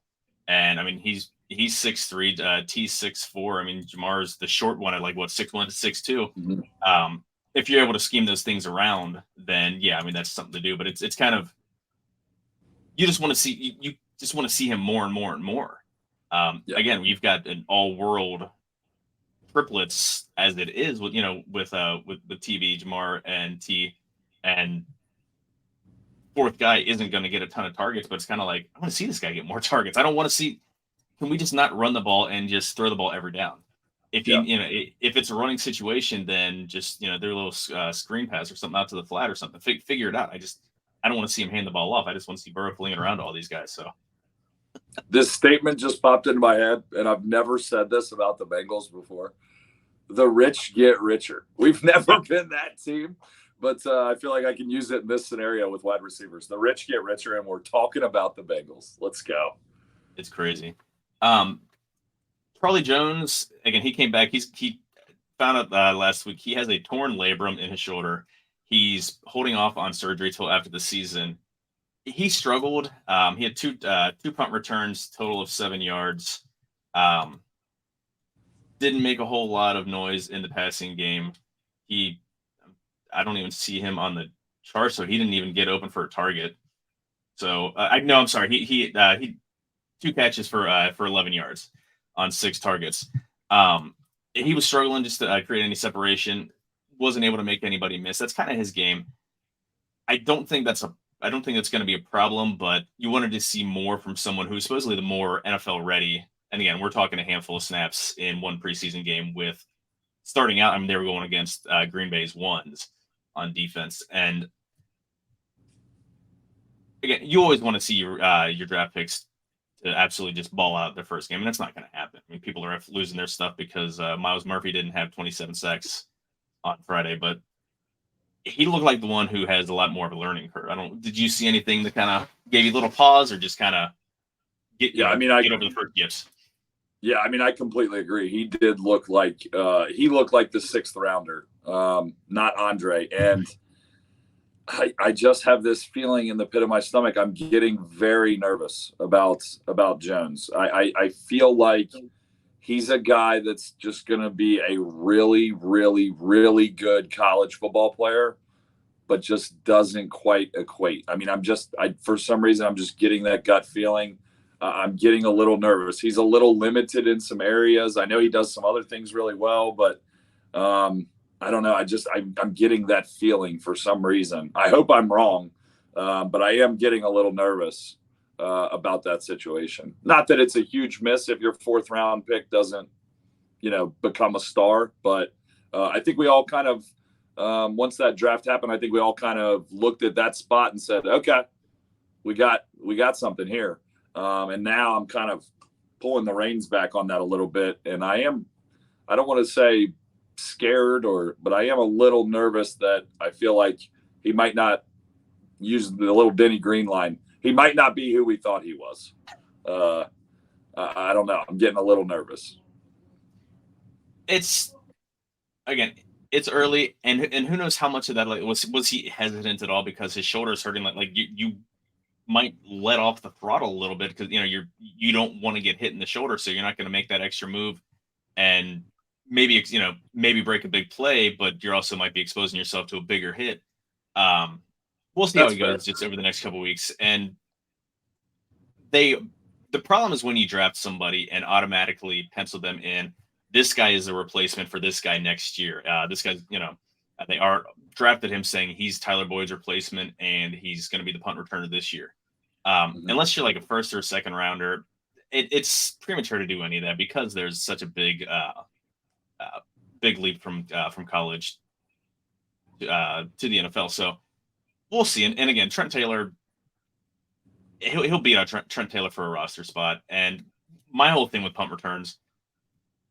And I mean, he's 6'3", T's 6'4". I mean, Jamar's the short one at like what, 6'1" to 6'2". Mm-hmm. If you're able to scheme those things around, then yeah, I mean that's something to do. But it's kind of, you just want to see him more and more and more. Again, we've got an all-world triplets as it is with with TB, Jamar, and T, and fourth guy isn't going to get a ton of targets, but it's kind of like, I want to see this guy get more targets. I don't want to see. Can we just not run the ball and just throw the ball every down? If if it's a running situation, then just do a little screen pass or something out to the flat or something. Figure it out. I don't want to see him hand the ball off. I just want to see Burrow flinging around all these guys. So this statement just popped into my head, and I've never said this about the Bengals before. The rich get richer. We've never been that team, but I feel like I can use it in this scenario with wide receivers. The rich get richer, and we're talking about the Bengals. Let's go. It's crazy. Charlie Jones, again, he came back. He found out last week he has a torn labrum in his shoulder. He's holding off on surgery till after the season. He struggled. He had two punt returns, total of 7 yards. Didn't make a whole lot of noise in the passing game. I don't even see him on the chart, so he didn't even get open for a target. So I'm sorry. He 2 catches for 11 yards on 6 targets. He was struggling just to create any separation. Wasn't able to make anybody miss. That's kind of his game. I don't think that's going to be a problem, but you wanted to see more from someone who's supposedly the more NFL ready. And again, we're talking a handful of snaps in one preseason game with starting out. I mean, they were going against Green Bay's ones on defense. And again, you always want to see your draft picks to absolutely just ball out their first game, and that's not going to happen. I mean, people are losing their stuff because Myles Murphy didn't have 27 sacks on Friday, but he looked like the one who has a lot more of a learning curve. Did you see anything that kind of gave you a little pause, or just kind of get over the first gifts? Yeah, I mean, I completely agree. He did look like the 6th rounder, not Andre. And I just have this feeling in the pit of my stomach. I'm getting very nervous about Jones. I feel like he's a guy that's just going to be a really, really, really good college football player, but just doesn't quite equate. I mean, for some reason, I'm just getting that gut feeling. I'm getting a little nervous. He's a little limited in some areas. I know he does some other things really well, but I don't know. I'm getting that feeling for some reason. I hope I'm wrong, but I am getting a little nervous about that situation. Not that it's a huge miss if your 4th round pick doesn't, become a star, but I think we all kind of, once that draft happened, I think we all kind of looked at that spot and said, okay, we got something here. And now I'm kind of pulling the reins back on that a little bit. And I don't want to say scared but I am a little nervous that I feel like he might not use the little Denny Green line. He might not be who we thought he was. I don't know. I'm getting a little nervous. It's early, and who knows how much of that was he hesitant at all because his shoulder's hurting? Like you might let off the throttle a little bit because you don't want to get hit in the shoulder, so you're not going to make that extra move, and maybe break a big play, but you also might be exposing yourself to a bigger hit. We'll see how it goes just over the next couple of weeks. And the problem is when you draft somebody and automatically pencil them in, this guy is a replacement for this guy next year. This guy's, they are drafted him saying he's Tyler Boyd's replacement and he's going to be the punt returner this year. Unless you're like a 1st or 2nd rounder, it's premature to do any of that because there's such a big big leap from college to the NFL. So we'll see. And again, Trent Taylor, he'll beat out Trent Taylor for a roster spot. And my whole thing with punt returns,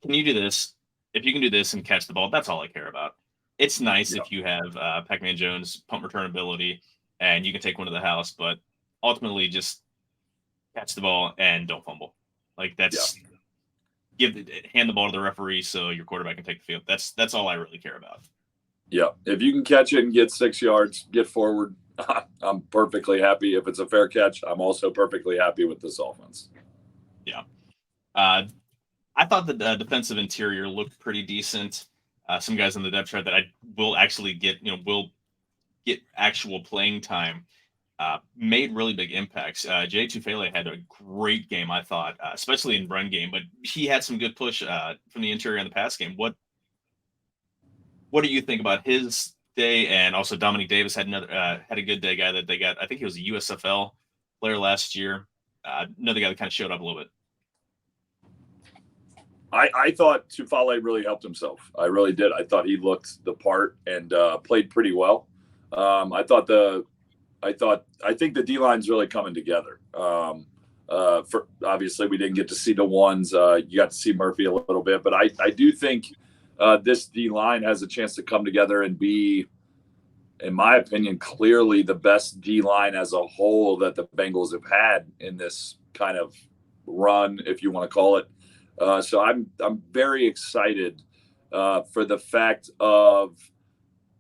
can you do this? If you can do this and catch the ball, that's all I care about. It's nice if you have Pac-Man Jones punt return ability and you can take one to the house, but ultimately just catch the ball and don't fumble. Like that's hand the ball to the referee so your quarterback can take the field. That's all I really care about. Yeah, if you can catch it and get 6 yards, get forward, I'm perfectly happy. If it's a fair catch, I'm also perfectly happy with this offense. Yeah. I thought the defensive interior looked pretty decent. Some guys on the depth chart that I will actually will get actual playing time made really big impacts. Jay Tufele had a great game, I thought, especially in run game, but he had some good push from the interior in the pass game. What do you think about his day? And also Dominique Davis had a good day, guy that they got. I think he was a USFL player last year. Another guy that kind of showed up a little bit. I thought Tufele really helped himself. I really did. I thought he looked the part and played pretty well. I think the D-line's really coming together. For obviously we didn't get to see the ones. You got to see Murphy a little bit, but I do think this D-line has a chance to come together and be, in my opinion, clearly the best D-line as a whole that the Bengals have had in this kind of run, if you want to call it. So I'm very excited for the fact of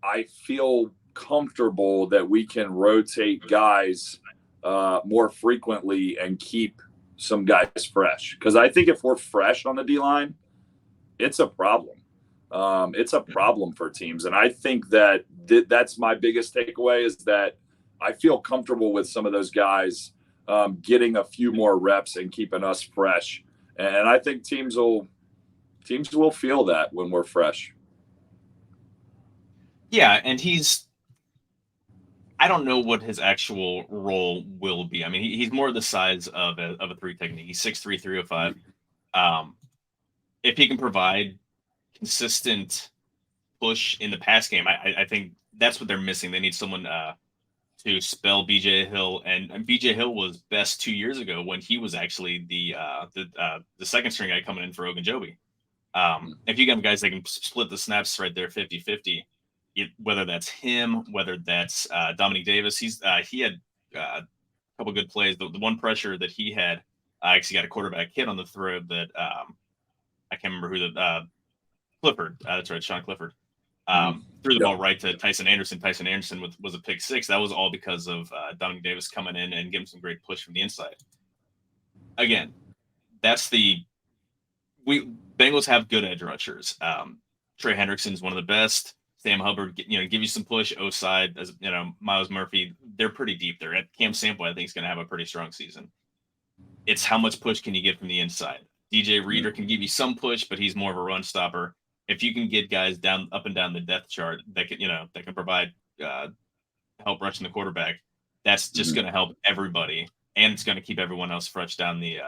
I feel comfortable that we can rotate guys more frequently and keep some guys fresh. Because I think if we're fresh on the D-line, it's a problem. It's a problem for teams. And I think that that's my biggest takeaway is that I feel comfortable with some of those guys getting a few more reps and keeping us fresh. And I think teams will feel that when we're fresh. Yeah, and I don't know what his actual role will be. I mean, he's more the size of a 3 technique. He's 6'3", 305. If he can provide consistent push in the pass game, I think that's what they're missing. They need someone to spell BJ Hill, and BJ Hill was best 2 years ago when he was actually the second string guy coming in for Ogunjobi. If you got guys that can split the snaps right there 50-50, whether that's him, whether that's Dominique Davis, he had a couple good plays. The one pressure that he had, actually got a quarterback hit on the throw that I can't remember who Clifford. That's right, Sean Clifford. Threw the ball right to Tyson Anderson. Tyson Anderson was a pick six. That was all because of Dominique Davis coming in and giving some great push from the inside. Again, Bengals have good edge rushers. Trey Hendrickson's one of the best. Sam Hubbard, give you some push. Oside, as Miles Murphy, they're pretty deep there. At Cam Sample, I think is going to have a pretty strong season. It's how much push can you get from the inside? DJ Reader can give you some push, but he's more of a run stopper. If you can get guys up and down the depth chart that can provide help rushing the quarterback, that's just going to help everybody, and it's going to keep everyone else fresh down the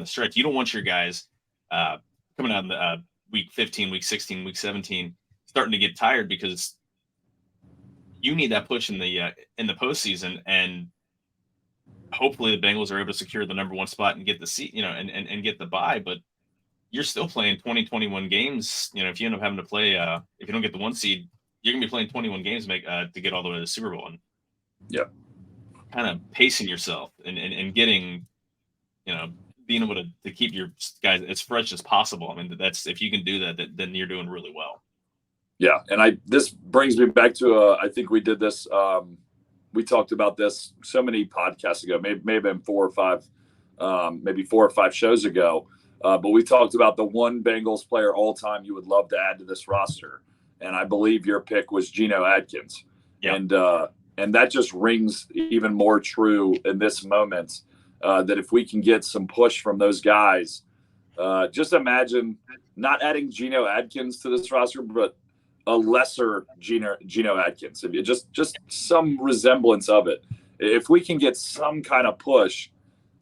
stretch. You don't want your guys coming out in the week 15, week 16, week 17 starting to get tired, because you need that push in the postseason, and hopefully the Bengals are able to secure the number one spot and get the seat, and get the bye. But you're still playing 21 games. If you end up having to play, if you don't get the 1 seed, you're gonna be playing 21 games to get all the way to the Super Bowl. And kind of pacing yourself and getting, being able to keep your guys as fresh as possible. I mean, that's, if you can do that, then you're doing really well. Yeah, and this brings me back to I think we did this. We talked about this so many podcasts ago, maybe 4 or 5 shows ago. But we talked about the one Bengals player all time you would love to add to this roster, and I believe your pick was Geno Atkins. Yeah. And that just rings even more true in this moment. That if we can get some push from those guys, just imagine not adding Geno Atkins to this roster, but a lesser Geno Atkins. If you just some resemblance of it. If we can get some kind of push,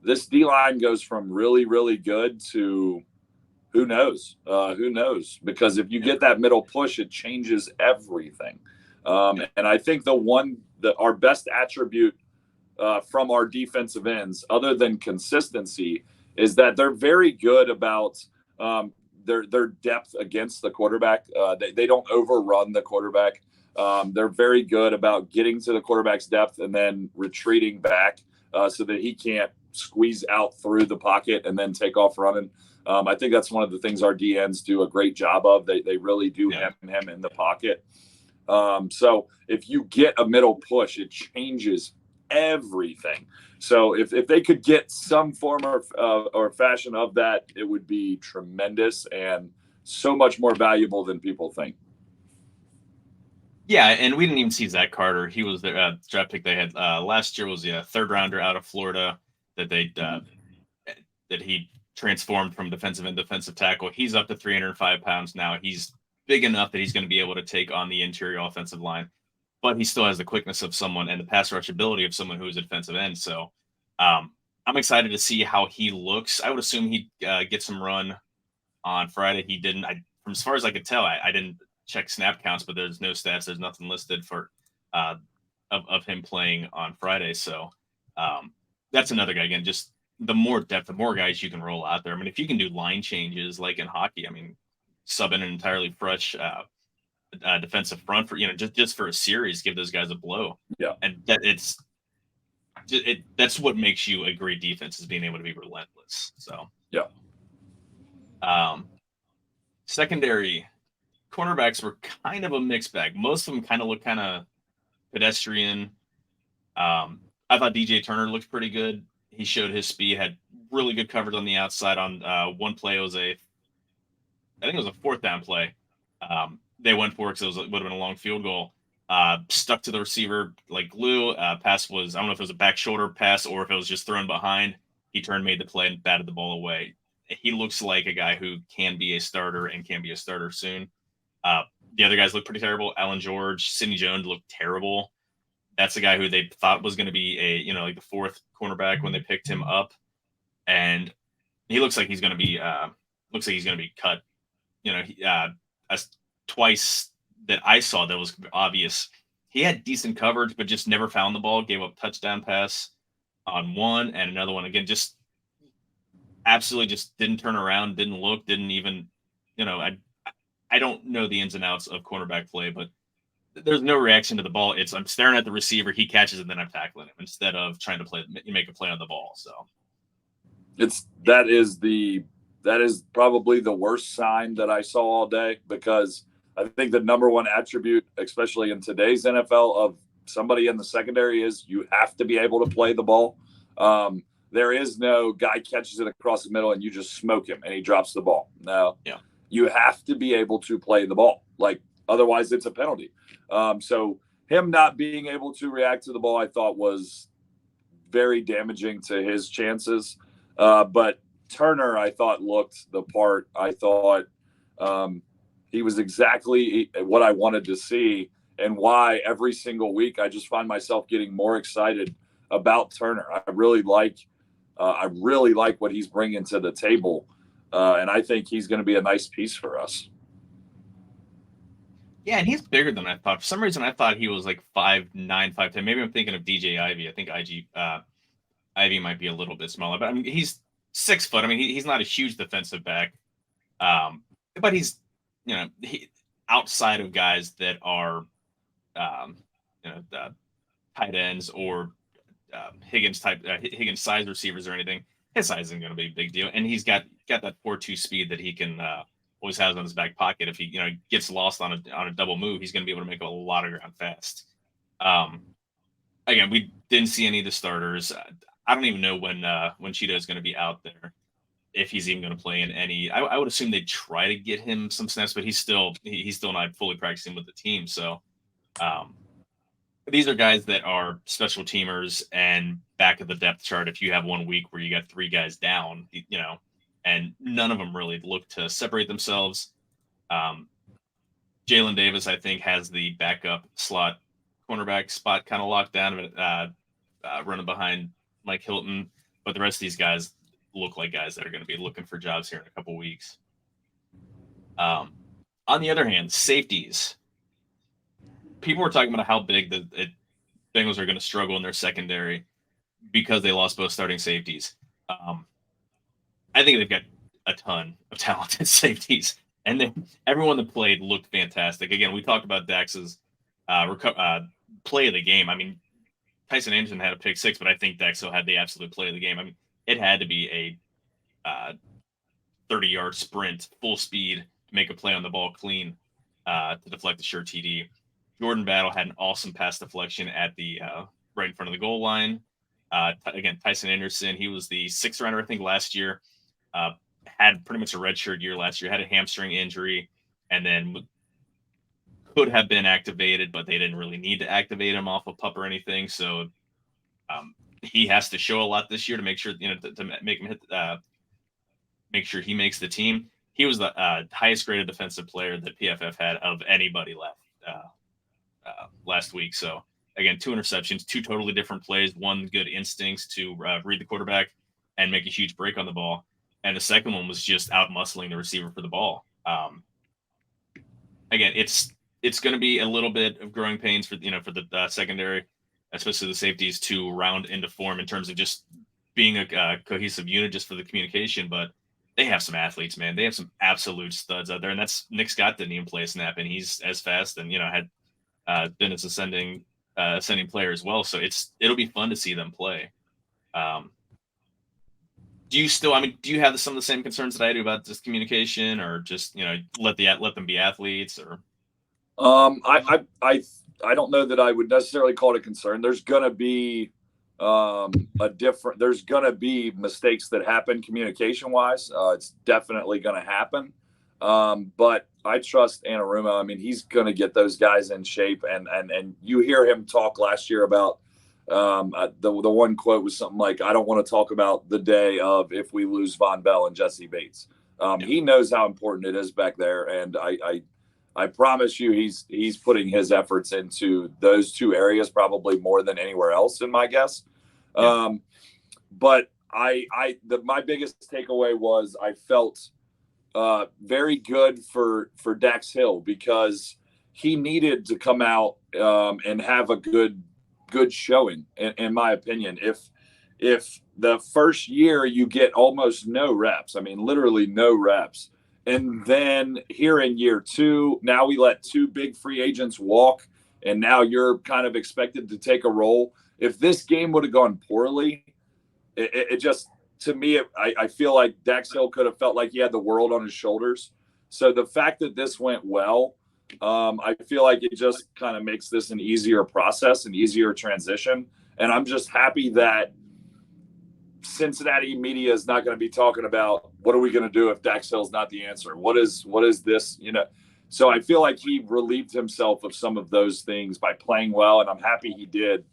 this D-line goes from really, really good to Who knows? Who knows? Because if you get that middle push, it changes everything. And I think our best attribute from our defensive ends, other than consistency, is that they're very good about their depth against the quarterback. They don't overrun the quarterback. They're very good about getting to the quarterback's depth and then retreating back so that he can't squeeze out through the pocket and then take off running. I think that's one of the things our DNs do a great job of. They really do hem him in the pocket. So if you get a middle push, it changes everything. So if they could get some form or fashion of that, it would be tremendous and so much more valuable than people think. Yeah, and we didn't even see Zach Carter. He was the draft pick they had last year. Was a third rounder out of Florida that that he transformed from defensive and defensive tackle. He's up to 305 pounds now. He's big enough that he's going to be able to take on the interior offensive line, but he still has the quickness of someone and the pass rush ability of someone who is a defensive end. So I'm excited to see how he looks. I would assume he'd get some run on Friday. He didn't. From as far as I could tell, I didn't check snap counts, but there's no stats. There's nothing listed for of him playing on Friday. So that's another guy. Again, just the more depth, the more guys you can roll out there. I mean, if you can do line changes like in hockey, I mean, sub in an entirely fresh defensive front for just for a series, give those guys a blow. Yeah, and that's what makes you a great defense, is being able to be relentless. So yeah. Secondary cornerbacks were kind of a mixed bag. Most of them kind of look kind of pedestrian. I thought DJ Turner looked pretty good. He showed his speed, had really good coverage on the outside. On one play, I think it was a fourth down play. They went for it because it would have been a long field goal. Stuck to the receiver like glue. Pass was, I don't know if it was a back shoulder pass or if it was just thrown behind. He turned, made the play, and batted the ball away. He looks like a guy who can be a starter and can be a starter soon. The other guys look pretty terrible. Alan George, Sidney Jones looked terrible. That's a guy who they thought was going to be like the fourth cornerback when they picked him up, and he looks like he's going to be cut. Twice that I saw that was obvious. He had decent coverage, but just never found the ball. Gave up touchdown pass on one, and another one again. Just absolutely just didn't turn around, didn't look, didn't even. I don't know the ins and outs of cornerback play, but there's no reaction to the ball. I'm staring at the receiver, he catches it, and then I'm tackling him instead of trying to make a play on the ball. So that is probably the worst sign that I saw all day, because I think the number one attribute, especially in today's NFL, of somebody in the secondary is you have to be able to play the ball. There is no guy catches it across the middle and you just smoke him and he drops the ball. No, you have to be able to play the ball. Like, otherwise it's a penalty. So him not being able to react to the ball, I thought was very damaging to his chances. But Turner, I thought, looked the part. I thought he was exactly what I wanted to see, and why every single week I just find myself getting more excited about Turner. I really like what he's bringing to the table, and I think he's going to be a nice piece for us. Yeah, and he's bigger than I thought. For some reason, I thought he was like 5'9", 5'10". Maybe I'm thinking of DJ Ivy. I think Ivy might be a little bit smaller, but I mean, he's 6 foot. I mean, he's not a huge defensive back, but he's outside of guys that are tight ends or Higgins size receivers or anything. His size isn't going to be a big deal, and he's got that 4.2 speed that he can always has on his back pocket. If he gets lost on a double move, he's going to be able to make a lot of ground fast. Again, we didn't see any of the starters. I don't even know when Cheeto is going to be out there, if he's even going to play in any. I would assume they'd try to get him some snaps, but he's still not fully practicing with the team. So these are guys that are special teamers and back of the depth chart. If you have 1 week where you got 3 guys down, and none of them really look to separate themselves. Jalen Davis, I think, has the backup slot cornerback spot kind of locked down, running behind Mike Hilton. But the rest of these guys look like guys that are going to be looking for jobs here in a couple weeks. On the other hand, safeties. People were talking about how big the Bengals are going to struggle in their secondary because they lost both starting safeties. I think they've got a ton of talented safeties, and everyone that played looked fantastic. Again, we talked about Dax's play of the game. I mean, Tyson Anderson had a pick six, but I think Dax Hill had the absolute play of the game. I mean, it had to be a 30-yard sprint, full speed, to make a play on the ball clean to deflect the sure TD. Jordan Battle had an awesome pass deflection at the right in front of the goal line. Again, Tyson Anderson, he was the sixth rounder, I think, last year. Had pretty much a redshirt year last year, had a hamstring injury, and then could have been activated, but they didn't really need to activate him off of PUP or anything. So he has to show a lot this year to make sure, to make him hit, make sure he makes the team. He was the highest graded defensive player that PFF had of anybody last week. So again, 2 interceptions, 2 totally different plays, 1 good instincts to read the quarterback and make a huge break on the ball. And the second one was just out muscling the receiver for the ball. Again, it's going to be a little bit of growing pains for the secondary, especially the safeties, to round into form in terms of just being a cohesive unit just for the communication. But they have some athletes, man. They have some absolute studs out there, and that's Nick Scott didn't even play a snap, and he's as fast and had been as ascending player as well. So it'll be fun to see them play. Do you have some of the same concerns that I do about this communication, or just let them be athletes? Or I don't know that I would necessarily call it a concern. There's gonna be there's gonna be mistakes that happen communication wise. It's definitely gonna happen. But I trust Anarumo. I mean, he's gonna get those guys in shape, and you hear him talk last year about the one quote was something like, "I don't want to talk about the day of if we lose Von Bell and Jesse Bates." He knows how important it is back there, and I promise you, he's putting his efforts into those 2 areas probably more than anywhere else, in my guess. Yeah. But my biggest takeaway was I felt very good for Dax Hill, because he needed to come out and have a good showing, in my opinion. If the first year you get almost no reps, I mean, literally no reps, and then here in year 2, now we let 2 big free agents walk, and now you're kind of expected to take a role. If this game would have gone poorly, it just, to me, I feel like Dax Hill could have felt like he had the world on his shoulders. So the fact that this went well, I feel like it just kind of makes this an easier process, an easier transition. And I'm just happy that Cincinnati media is not going to be talking about what are we going to do if Dax Hill's not the answer? What is this? So I feel like he relieved himself of some of those things by playing well, and I'm happy he did,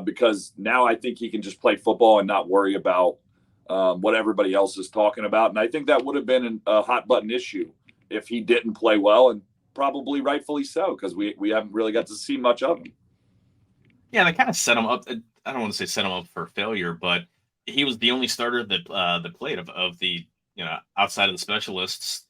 because now I think he can just play football and not worry about what everybody else is talking about. And I think that would have been a hot button issue if he didn't play well, and probably rightfully so, because we haven't really got to see much of him. Yeah, they kind of set him up. I don't want to say set him up for failure, but he was the only starter that played of the outside of the specialists.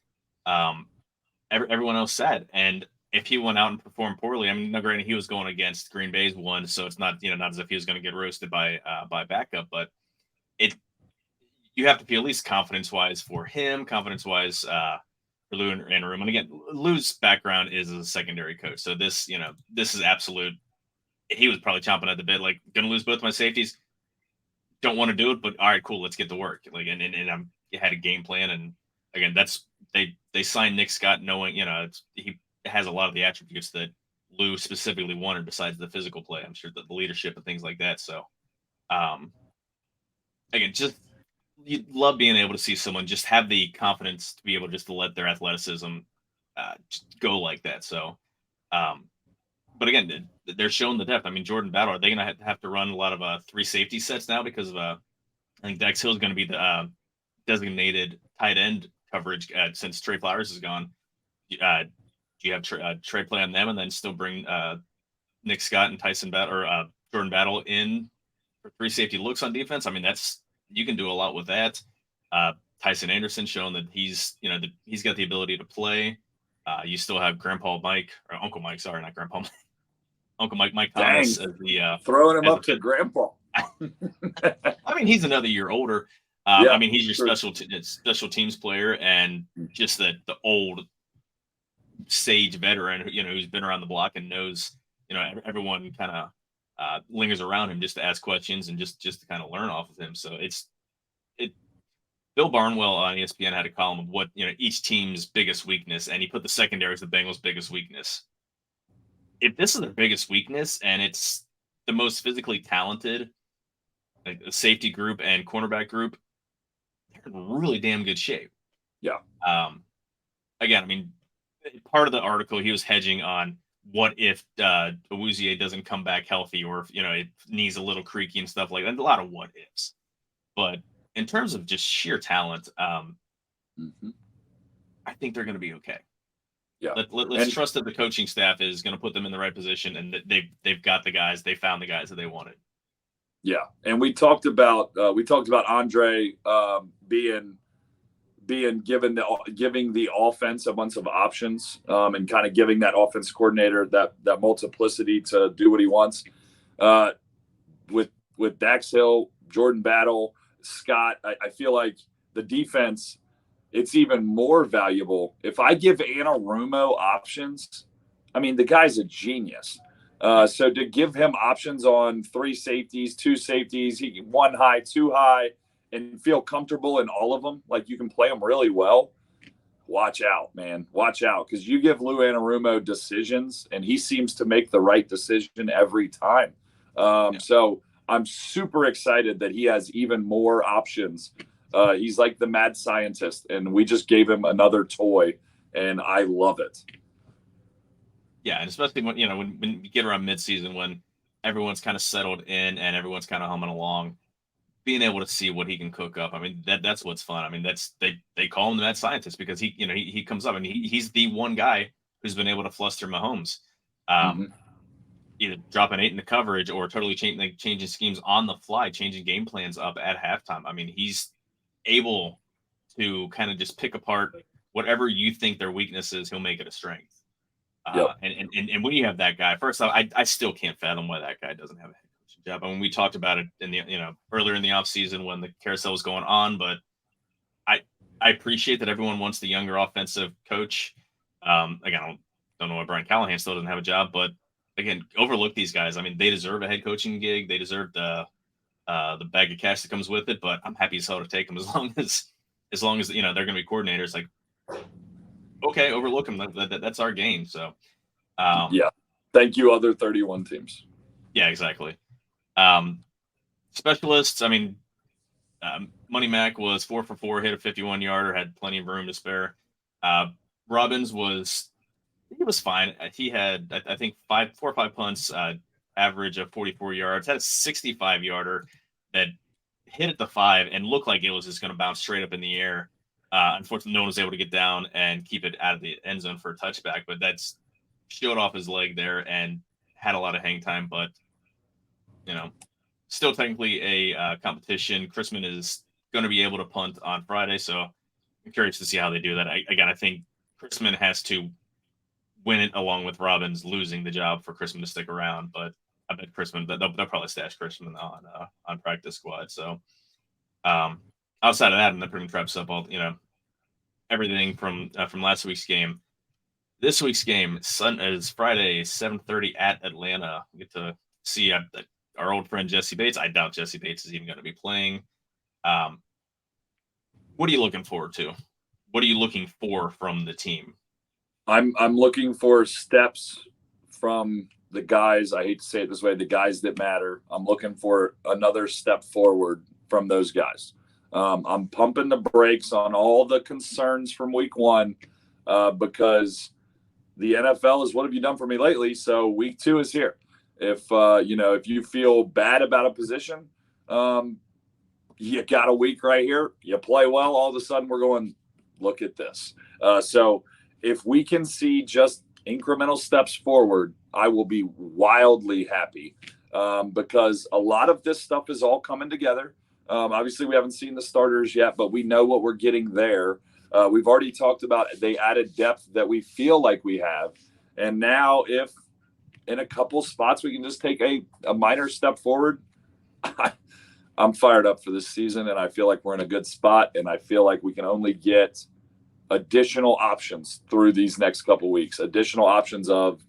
Everyone else sat, and if he went out and performed poorly, I mean, no, granted, he was going against Green Bay's one, so it's not not as if he was going to get roasted by backup, but you have to feel at least confidence wise for him, confidence wise for Lou and Anarumo. And again, Lou's background is as a secondary coach, so this is absolute. He was probably chomping at the bit, like, gonna lose both my safeties. Don't want to do it, but all right, cool, let's get to work. Like, and had a game plan, and again, that's they signed Nick Scott knowing he has a lot of the attributes that Lou specifically wanted, besides the physical play. I'm sure that the leadership and things like that. So, again, just you love being able to see someone just have the confidence to be able just to let their athleticism just go like that. So, but again, they're showing the depth. I mean, Jordan Battle, are they going to have to run a lot of 3 safety sets now because of I think Dax Hill is going to be the designated tight end coverage since Trey Flowers is gone. Do you have Trey play on them and then still bring Nick Scott and Tyson Battle or Jordan Battle in for 3 safety looks on defense? I mean, you can do a lot with that. Tyson Anderson showing that he's got the ability to play. You still have Grandpa Mike or Uncle Mike, sorry, not Grandpa Mike. Uncle Mike Thomas Dang, as the throwing him as up to Grandpa. I mean, he's another year older. Yeah, I mean, he's your true. special teams player, and just the old sage veteran, who's been around the block and knows, everyone kind of lingers around him just to ask questions and just to kind of learn off of him. So Bill Barnwell on ESPN had a column of what each team's biggest weakness, and he put the secondary as the Bengals' biggest weakness. If this is their biggest weakness, and it's the most physically talented, like the safety group and cornerback group, they're in really damn good shape. Yeah. Again, I mean, part of the article he was hedging on what if Awuzie doesn't come back healthy, or if it knees a little creaky and stuff like that. A lot of what ifs, but in terms of just sheer talent, I think they're going to be okay. Yeah. Let's trust that the coaching staff is going to put them in the right position, and that they've got the guys. They found the guys that they wanted. Yeah, and we talked about Andrei being giving the offense a bunch of options, and kind of giving that offense coordinator that multiplicity to do what he wants. With Dax Hill, Jordan Battle, Scott, I feel like the defense, it's even more valuable. If I give Anarumo options, I mean, the guy's a genius. So to give him options on 3 safeties, 2 safeties, he 1 high, 2 high, and feel comfortable in all of them, like you can play them really well. Watch out, man. Watch out, because you give Lou Anarumo decisions, and he seems to make the right decision every time. So I'm super excited that he has even more options. He's like the mad scientist, and we just gave him another toy, and I love it. Yeah, and especially when when you get around midseason, when everyone's kind of settled in and everyone's kind of humming along, being able to see what he can cook up. I mean, that's what's fun. I mean, they call him the mad scientist because he comes up and he's the one guy who's been able to fluster Mahomes, either dropping 8 in the coverage or totally changing schemes on the fly, changing game plans up at halftime. I mean, he's able to kind of just pick apart whatever you think their weakness is. He'll make it a strength. And when you have that guy, first off, I still can't fathom why that guy doesn't have a head coaching job. I mean, we talked about it in the earlier in the offseason when the carousel was going on, but I appreciate that everyone wants the younger offensive coach. Again, I don't know why Brian Callahan still doesn't have a job, but again, overlook these guys. I mean, they deserve a head coaching gig. They deserve the bag of cash that comes with it. But I'm happy as hell to take them as long as they're going to be coordinators. Like, okay, overlook them. That's our game. So, yeah. Thank you, other 31 teams. Yeah, exactly. Specialists. I mean, Money Mac was 4 for 4, hit a 51-yarder, had plenty of room to spare. Robbins was fine. He had, I think, 4 or 5 punts, average of 44 yards. Had a 65-yarder that hit at the 5 and looked like it was just going to bounce straight up in the air. Unfortunately, no one was able to get down and keep it out of the end zone for a touchback, but that's showed off his leg there and had a lot of hang time, but still technically a competition. Chrisman is going to be able to punt on Friday, so I'm curious to see how they do that. I think Chrisman has to win it along with Robbins losing the job for Chrisman to stick around, but I bet Chrisman, they'll probably stash Chrisman on practice squad. So outside of that, and that pretty much wraps up all everything from last week's game. This week's game is Friday, 7:30 at Atlanta. We get to see our old friend Jesse Bates. I doubt Jesse Bates is even going to be playing. What are you looking forward to? What are you looking for from the team? I'm looking for steps from the guys. I hate to say it this way, the guys that matter. I'm looking for another step forward from those guys. I'm pumping the brakes on all the concerns from week 1 because the NFL is what have you done for me lately? So week 2 is here. If you feel bad about a position, you got a week right here. You play well, all of a sudden we're going, look at this. So if we can see just incremental steps forward, I will be wildly happy because a lot of this stuff is all coming together. Obviously, we haven't seen the starters yet, but we know what we're getting there. We've already talked about they added depth that we feel like we have. And now if in a couple spots we can just take a minor step forward, I'm fired up for this season, and I feel like we're in a good spot, and I feel like we can only get additional options through these next couple weeks, additional options of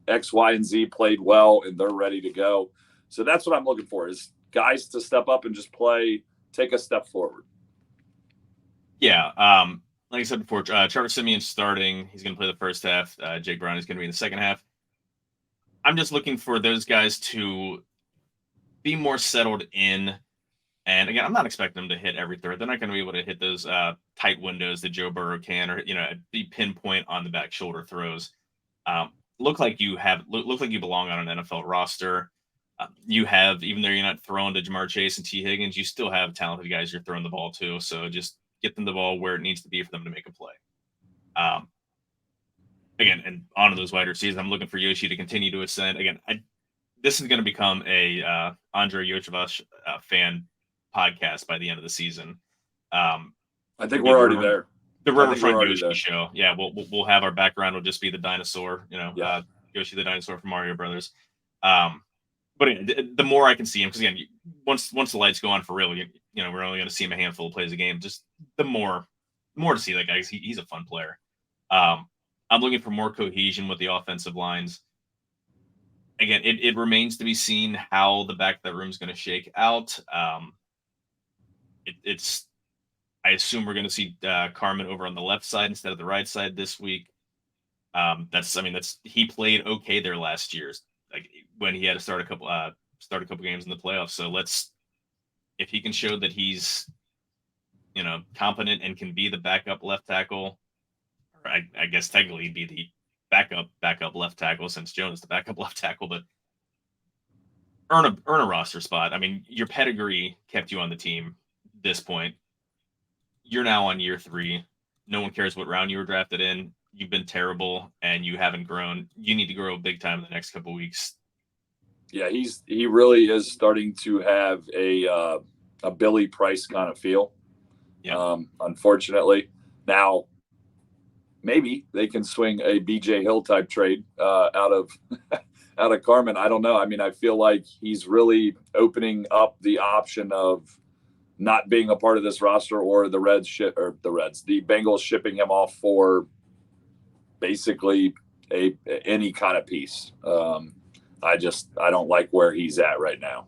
X, Y, and Z played well, and they're ready to go. So that's what I'm looking for, is guys to step up and just play, take a step forward. Yeah. Like I said before, Trevor Simeon's starting. He's going to play the first half. Jake Brown is going to be in the second half. I'm just looking for those guys to be more settled in. And again, I'm not expecting them to hit every third. They're not going to be able to hit those tight windows that Joe Burrow can, or be pinpoint on the back shoulder throws. Look like you belong on an NFL roster. You have, even though you're not throwing to Jamar Chase and T. Higgins, you still have talented guys you're throwing the ball to. So just get them the ball where it needs to be for them to make a play. Again, and on to those wide receivers, I'm looking for Yoshi to continue to ascend. Again, this is going to become a Andrei Iosivas fan podcast by the end of the season. I think we're already there. The Riverfront Yoshi show. Yeah, we'll have our background will just be the dinosaur, Yoshi the dinosaur from Mario Brothers. But the more I can see him, because again, once the lights go on for real, we're only going to see him a handful of plays a game. Just the more to see that guy. He's a fun player. I'm looking for more cohesion with the offensive lines. Again, it remains to be seen how the back of the room is going to shake out. I assume we're going to see Carmen over on the left side instead of the right side this week. He played okay there last year, like when he had to start a couple games in the playoffs. So if he can show that he's competent and can be the backup left tackle, or I guess technically he'd be the backup left tackle, since Jones is the backup left tackle, but earn a roster spot. I mean, your pedigree kept you on the team at this point. You're now on year 3. No one cares what round you were drafted in. You've been terrible and you haven't grown. You need to grow big time in the next couple of weeks. Yeah, he really is starting to have a Billy Price kind of feel. Yeah. Unfortunately, now maybe they can swing a BJ Hill type trade out of Carmen. I don't know. I mean, I feel like he's really opening up the option of not being a part of this roster, or the Bengals shipping him off for basically any kind of piece. I don't like where he's at right now.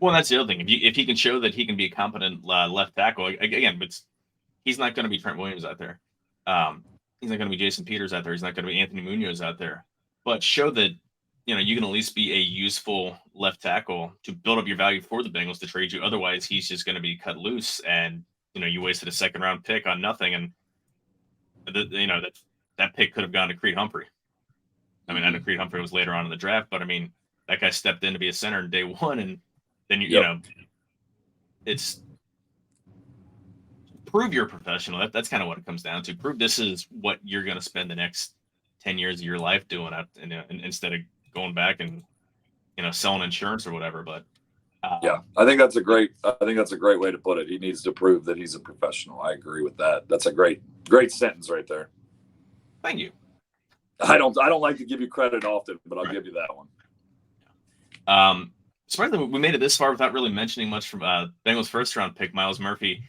Well, that's the other thing. If he can show that he can be a competent left tackle, again, but he's not going to be Trent Williams out there. He's not going to be Jason Peters out there. He's not going to be Anthony Munoz out there. But show that you can at least be a useful left tackle to build up your value for the Bengals to trade you. Otherwise, he's just going to be cut loose, and you wasted a second round pick on nothing. And that pick could have gone to Creed Humphrey. I mean, I know Creed Humphrey was later on in the draft, but I mean, that guy stepped in to be a center in day 1, and then it's prove you're a professional. That's kind of what it comes down to. Prove this is what you're going to spend the next 10 years of your life doing, instead of going back and selling insurance or whatever. But yeah, I think that's a great way to put it. He needs to prove that he's a professional. I agree with that. That's a great sentence right there. Thank you. I don't like to give you credit often, but I'll give you that one. Surprisingly, we made it this far without really mentioning much from Bengals first round pick Myles Murphy.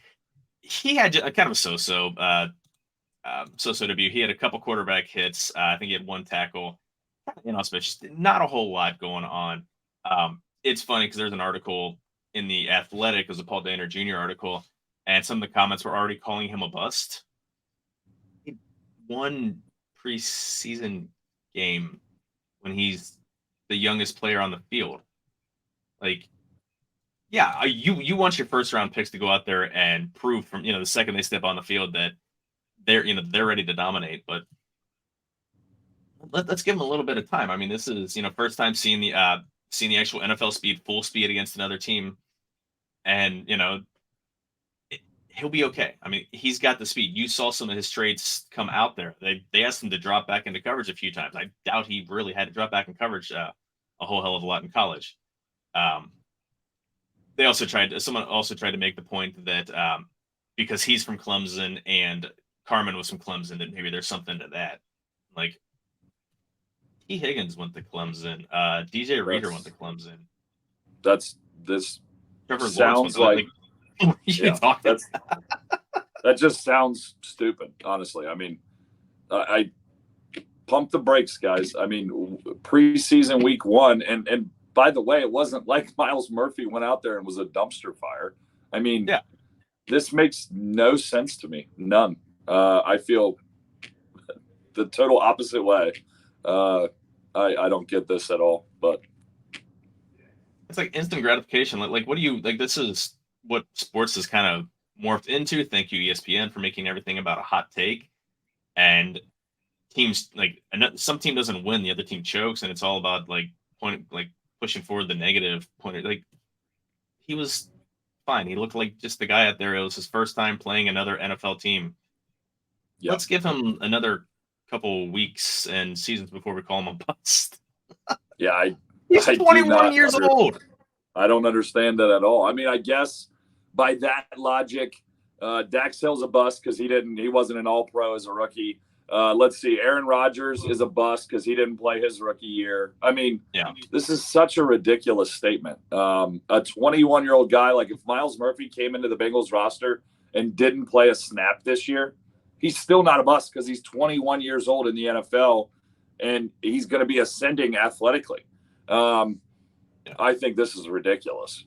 He had a kind of a so-so debut. He had a couple quarterback hits. I think he had 1 tackle. Inauspicious. Not a whole lot going on. It's funny because there's an article in the Athletic, it was a Paul Dehner Jr. article, and some of the comments were already calling him a bust. He won preseason game when he's the youngest player on the field. Like, yeah, you want your first round picks to go out there and prove from the second they step on the field that they're ready to dominate. But let's give them a little bit of time. I mean, this is first time seeing the actual NFL speed, full speed against another team, and he'll be okay. I mean, he's got the speed. You saw some of his traits come out there. They asked him to drop back into coverage a few times. I doubt he really had to drop back in coverage a whole hell of a lot in college. someone also tried to make the point that because he's from Clemson and Carmen was from Clemson, that maybe there's something to that. Like T. Higgins went to Clemson, DJ Reader went to Clemson. This Trevor sounds Lawrence like that just sounds stupid, honestly. I mean, I pump the brakes, guys. I mean, preseason week 1, and by the way, it wasn't like Miles Murphy went out there and was a dumpster fire. I mean, this makes no sense to me. None. I feel the total opposite way. I don't get this at all, but it's like instant gratification. Like what do you like? This is what sports has kind of morphed into. Thank you, ESPN, for making everything about a hot take. And teams like some team doesn't win, the other team chokes, and it's all about like pushing forward the negative point. Like he was fine. He looked like just the guy out there. It was his first time playing another NFL team. Yeah. Let's give him another couple weeks and seasons before we call him a bust. Yeah, he's 21 years old. I don't understand that at all. I mean, I guess by that logic, Dax Hill's a bust because he wasn't an All-Pro as a rookie. Let's see, Aaron Rodgers is a bust because he didn't play his rookie year. I mean, this is such a ridiculous statement. A 21-year-old guy, like if Miles Murphy came into the Bengals roster and didn't play a snap this year, he's still not a bust because he's 21 years old in the NFL and he's going to be ascending athletically. I think this is ridiculous.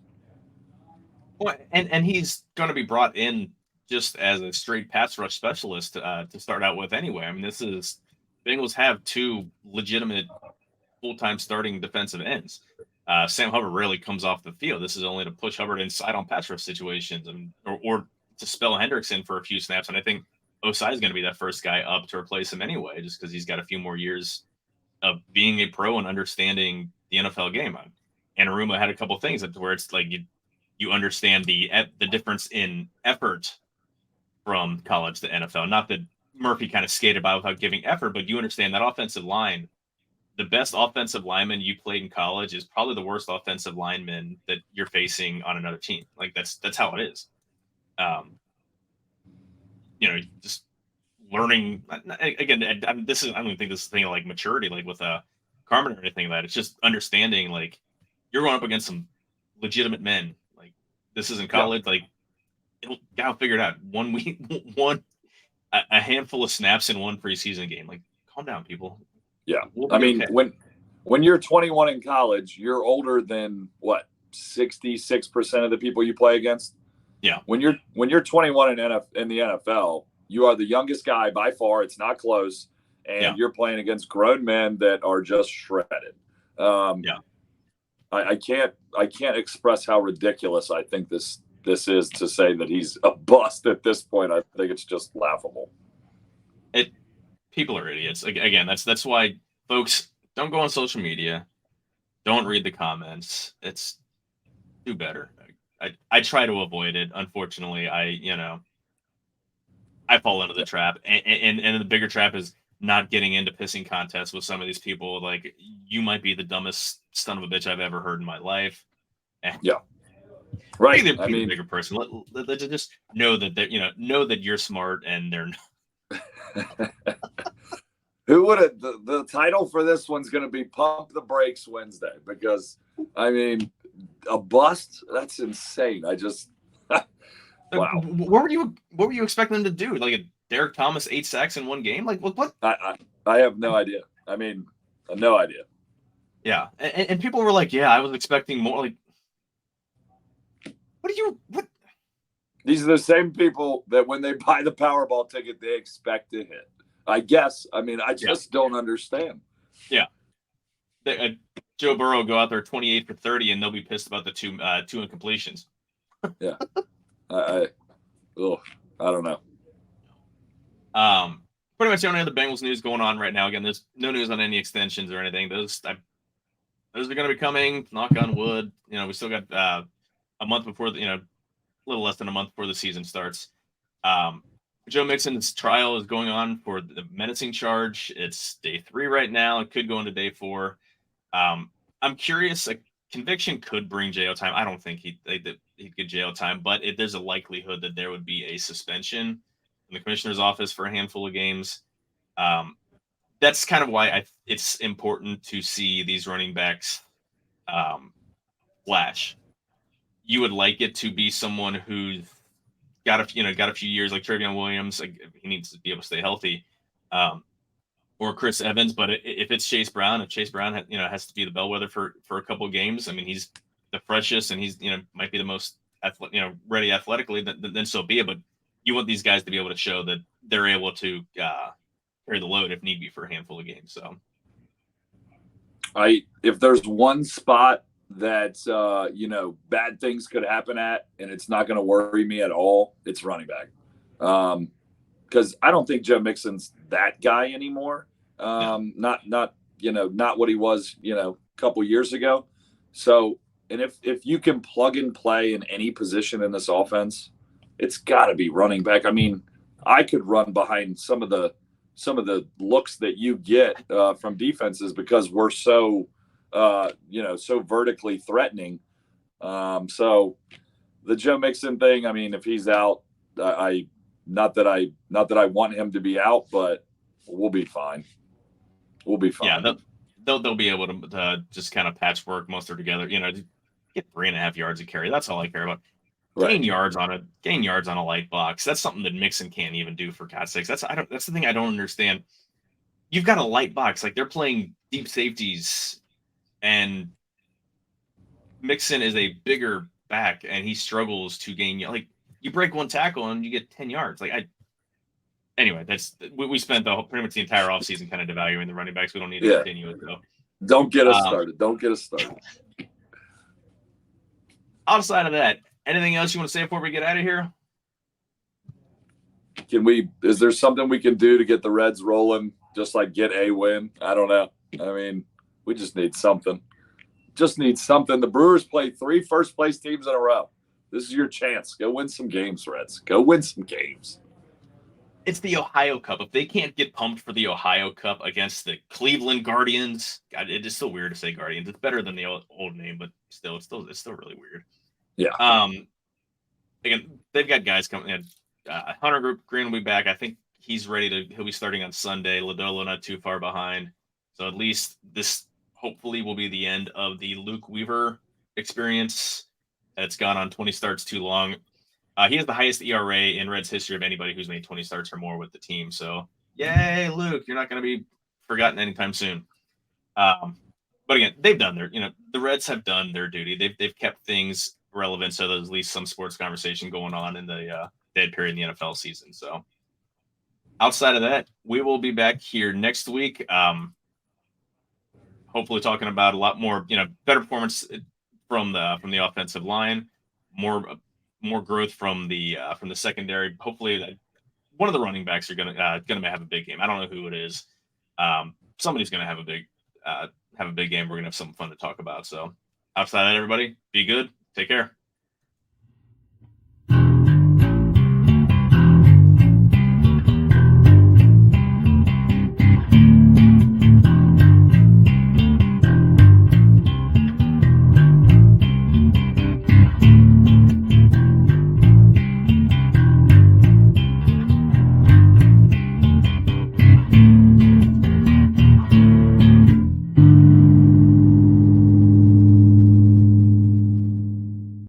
Well, and he's going to be brought in just as a straight pass rush specialist to start out with anyway. I mean, Bengals have 2 legitimate full-time starting defensive ends. Sam Hubbard rarely comes off the field. This is only to push Hubbard inside on pass rush situations or to spell Hendricks in for a few snaps. And I think Osai is going to be that first guy up to replace him anyway, just because he's got a few more years of being a pro and understanding the NFL game. And Aruma had a couple of things where it's like you understand the difference in effort from college to NFL. Not that Murphy kind of skated by without giving effort, but you understand that offensive line, the best offensive lineman you played in college is probably the worst offensive lineman that you're facing on another team. Like that's how it is. Just learning again. I don't think this is a thing like maturity, like with Carmen or anything like that. It's just understanding like you're going up against some legitimate men. Like this isn't college. Like I'll figure it out. 1 week, a handful of snaps in one preseason game. Like calm down, people. Yeah, I mean when you're 21 in college, you're older than what 66% of the people you play against. Yeah. When you're 21 in the NFL, you are the youngest guy by far. It's not close, and you're playing against grown men that are just shredded. I can't express how ridiculous I think this is to say that he's a bust at this point. I think it's just laughable. People are idiots. Again, that's why folks don't go on social media. Don't read the comments. It's do better. I try to avoid it. Unfortunately, I fall into the trap, and the bigger trap is not getting into pissing contests with some of these people. Like you might be the dumbest son of a bitch I've ever heard in my life. Right. I mean, a bigger person. Let just know that know that you're smart and they're not. Who would have the title for this one's going to be Pump the Brakes Wednesday, because I mean a bust, that's insane. I just wow. What were you expecting them to do? Like a Derek Thomas 8 sacks in one game? Like what? I have no idea. I mean, no idea. Yeah, and people were like, "Yeah, I was expecting more." Like, what? These are the same people that when they buy the Powerball ticket, they expect to hit. I guess. I mean, I just don't understand. Yeah. Joe Burrow go out there 28 for 30, and they'll be pissed about the two incompletions. Yeah. I don't know. Pretty much the only other Bengals news going on right now. Again, there's no news on any extensions or anything. Those are going to be coming. Knock on wood. We still got a month before a little less than a month before the season starts. Joe Mixon's trial is going on for the menacing charge. It's day 3 right now. It could go into day 4. I'm curious. Like, conviction could bring jail time. I don't think he'd get jail time, but there's a likelihood that there would be a suspension in the commissioner's office for a handful of games. That's kind of why it's important to see these running backs flash. You would like it to be someone who's got a few years, like Trevion Williams. Like, he needs to be able to stay healthy, or Chris Evans. But if it's Chase Brown, has to be the bellwether for a couple of games. I mean, he's the freshest, and he's might be the most ready athletically. Then so be it. But you want these guys to be able to show that they're able to carry the load if need be for a handful of games. So, if there's one spot that bad things could happen at, and it's not going to worry me at all, it's running back. Because I don't think Joe Mixon's that guy anymore. Not what he was, a couple years ago. So, and if you can plug and play in any position in this offense, it's got to be running back. I mean, I could run behind some of the looks that you get from defenses because we're so vertically threatening. So the Joe Mixon thing, I mean, if he's out, not that I want him to be out, but we'll be fine. We'll be fine. Yeah, they'll be able to just kind of patchwork most of it together. Get 3.5 yards a carry. That's all I care about. Gain yards on a light box. That's something that Mixon can't even do, for God's sakes. That's the thing I don't understand. You've got a light box, like they're playing deep safeties, and Mixon is a bigger back, and he struggles to gain. Like, you break one tackle and you get 10 yards. Anyway, we spent pretty much the entire offseason kind of devaluing the running backs. We don't need to continue it though. Don't get us started. Outside of that, anything else you want to say before we get out of here? Is there something we can do to get the Reds rolling? Just like get a win? I don't know. I mean, we just need something. The Brewers play 3 first-place teams in a row. This is your chance. Go win some games, Reds. Go win some games. It's the Ohio Cup. If they can't get pumped for the Ohio Cup against the Cleveland Guardians, God, it is still weird to say Guardians. It's better than the old name, but still, it's still really weird. Yeah. Again, they've got guys coming in. Hunter Green will be back. I think he'll be starting on Sunday. Lodolo not too far behind. So at least this hopefully will be the end of the Luke Weaver experience. That's gone on 20 starts too long. He has the highest ERA in Reds history of anybody who's made 20 starts or more with the team. So, yay, Luke! You're not going to be forgotten anytime soon. But again, they've done the Reds have done their duty. They've kept things relevant, so there's at least some sports conversation going on in the dead period in the NFL season. So, outside of that, we will be back here next week. Hopefully, talking about a lot more, better performance from the offensive line, more growth from the secondary. Hopefully, one of the running backs are gonna have a big game. I don't know who it is. Somebody's gonna have a big game. We're gonna have some fun to talk about. So, outside of that, everybody, be good. Take care.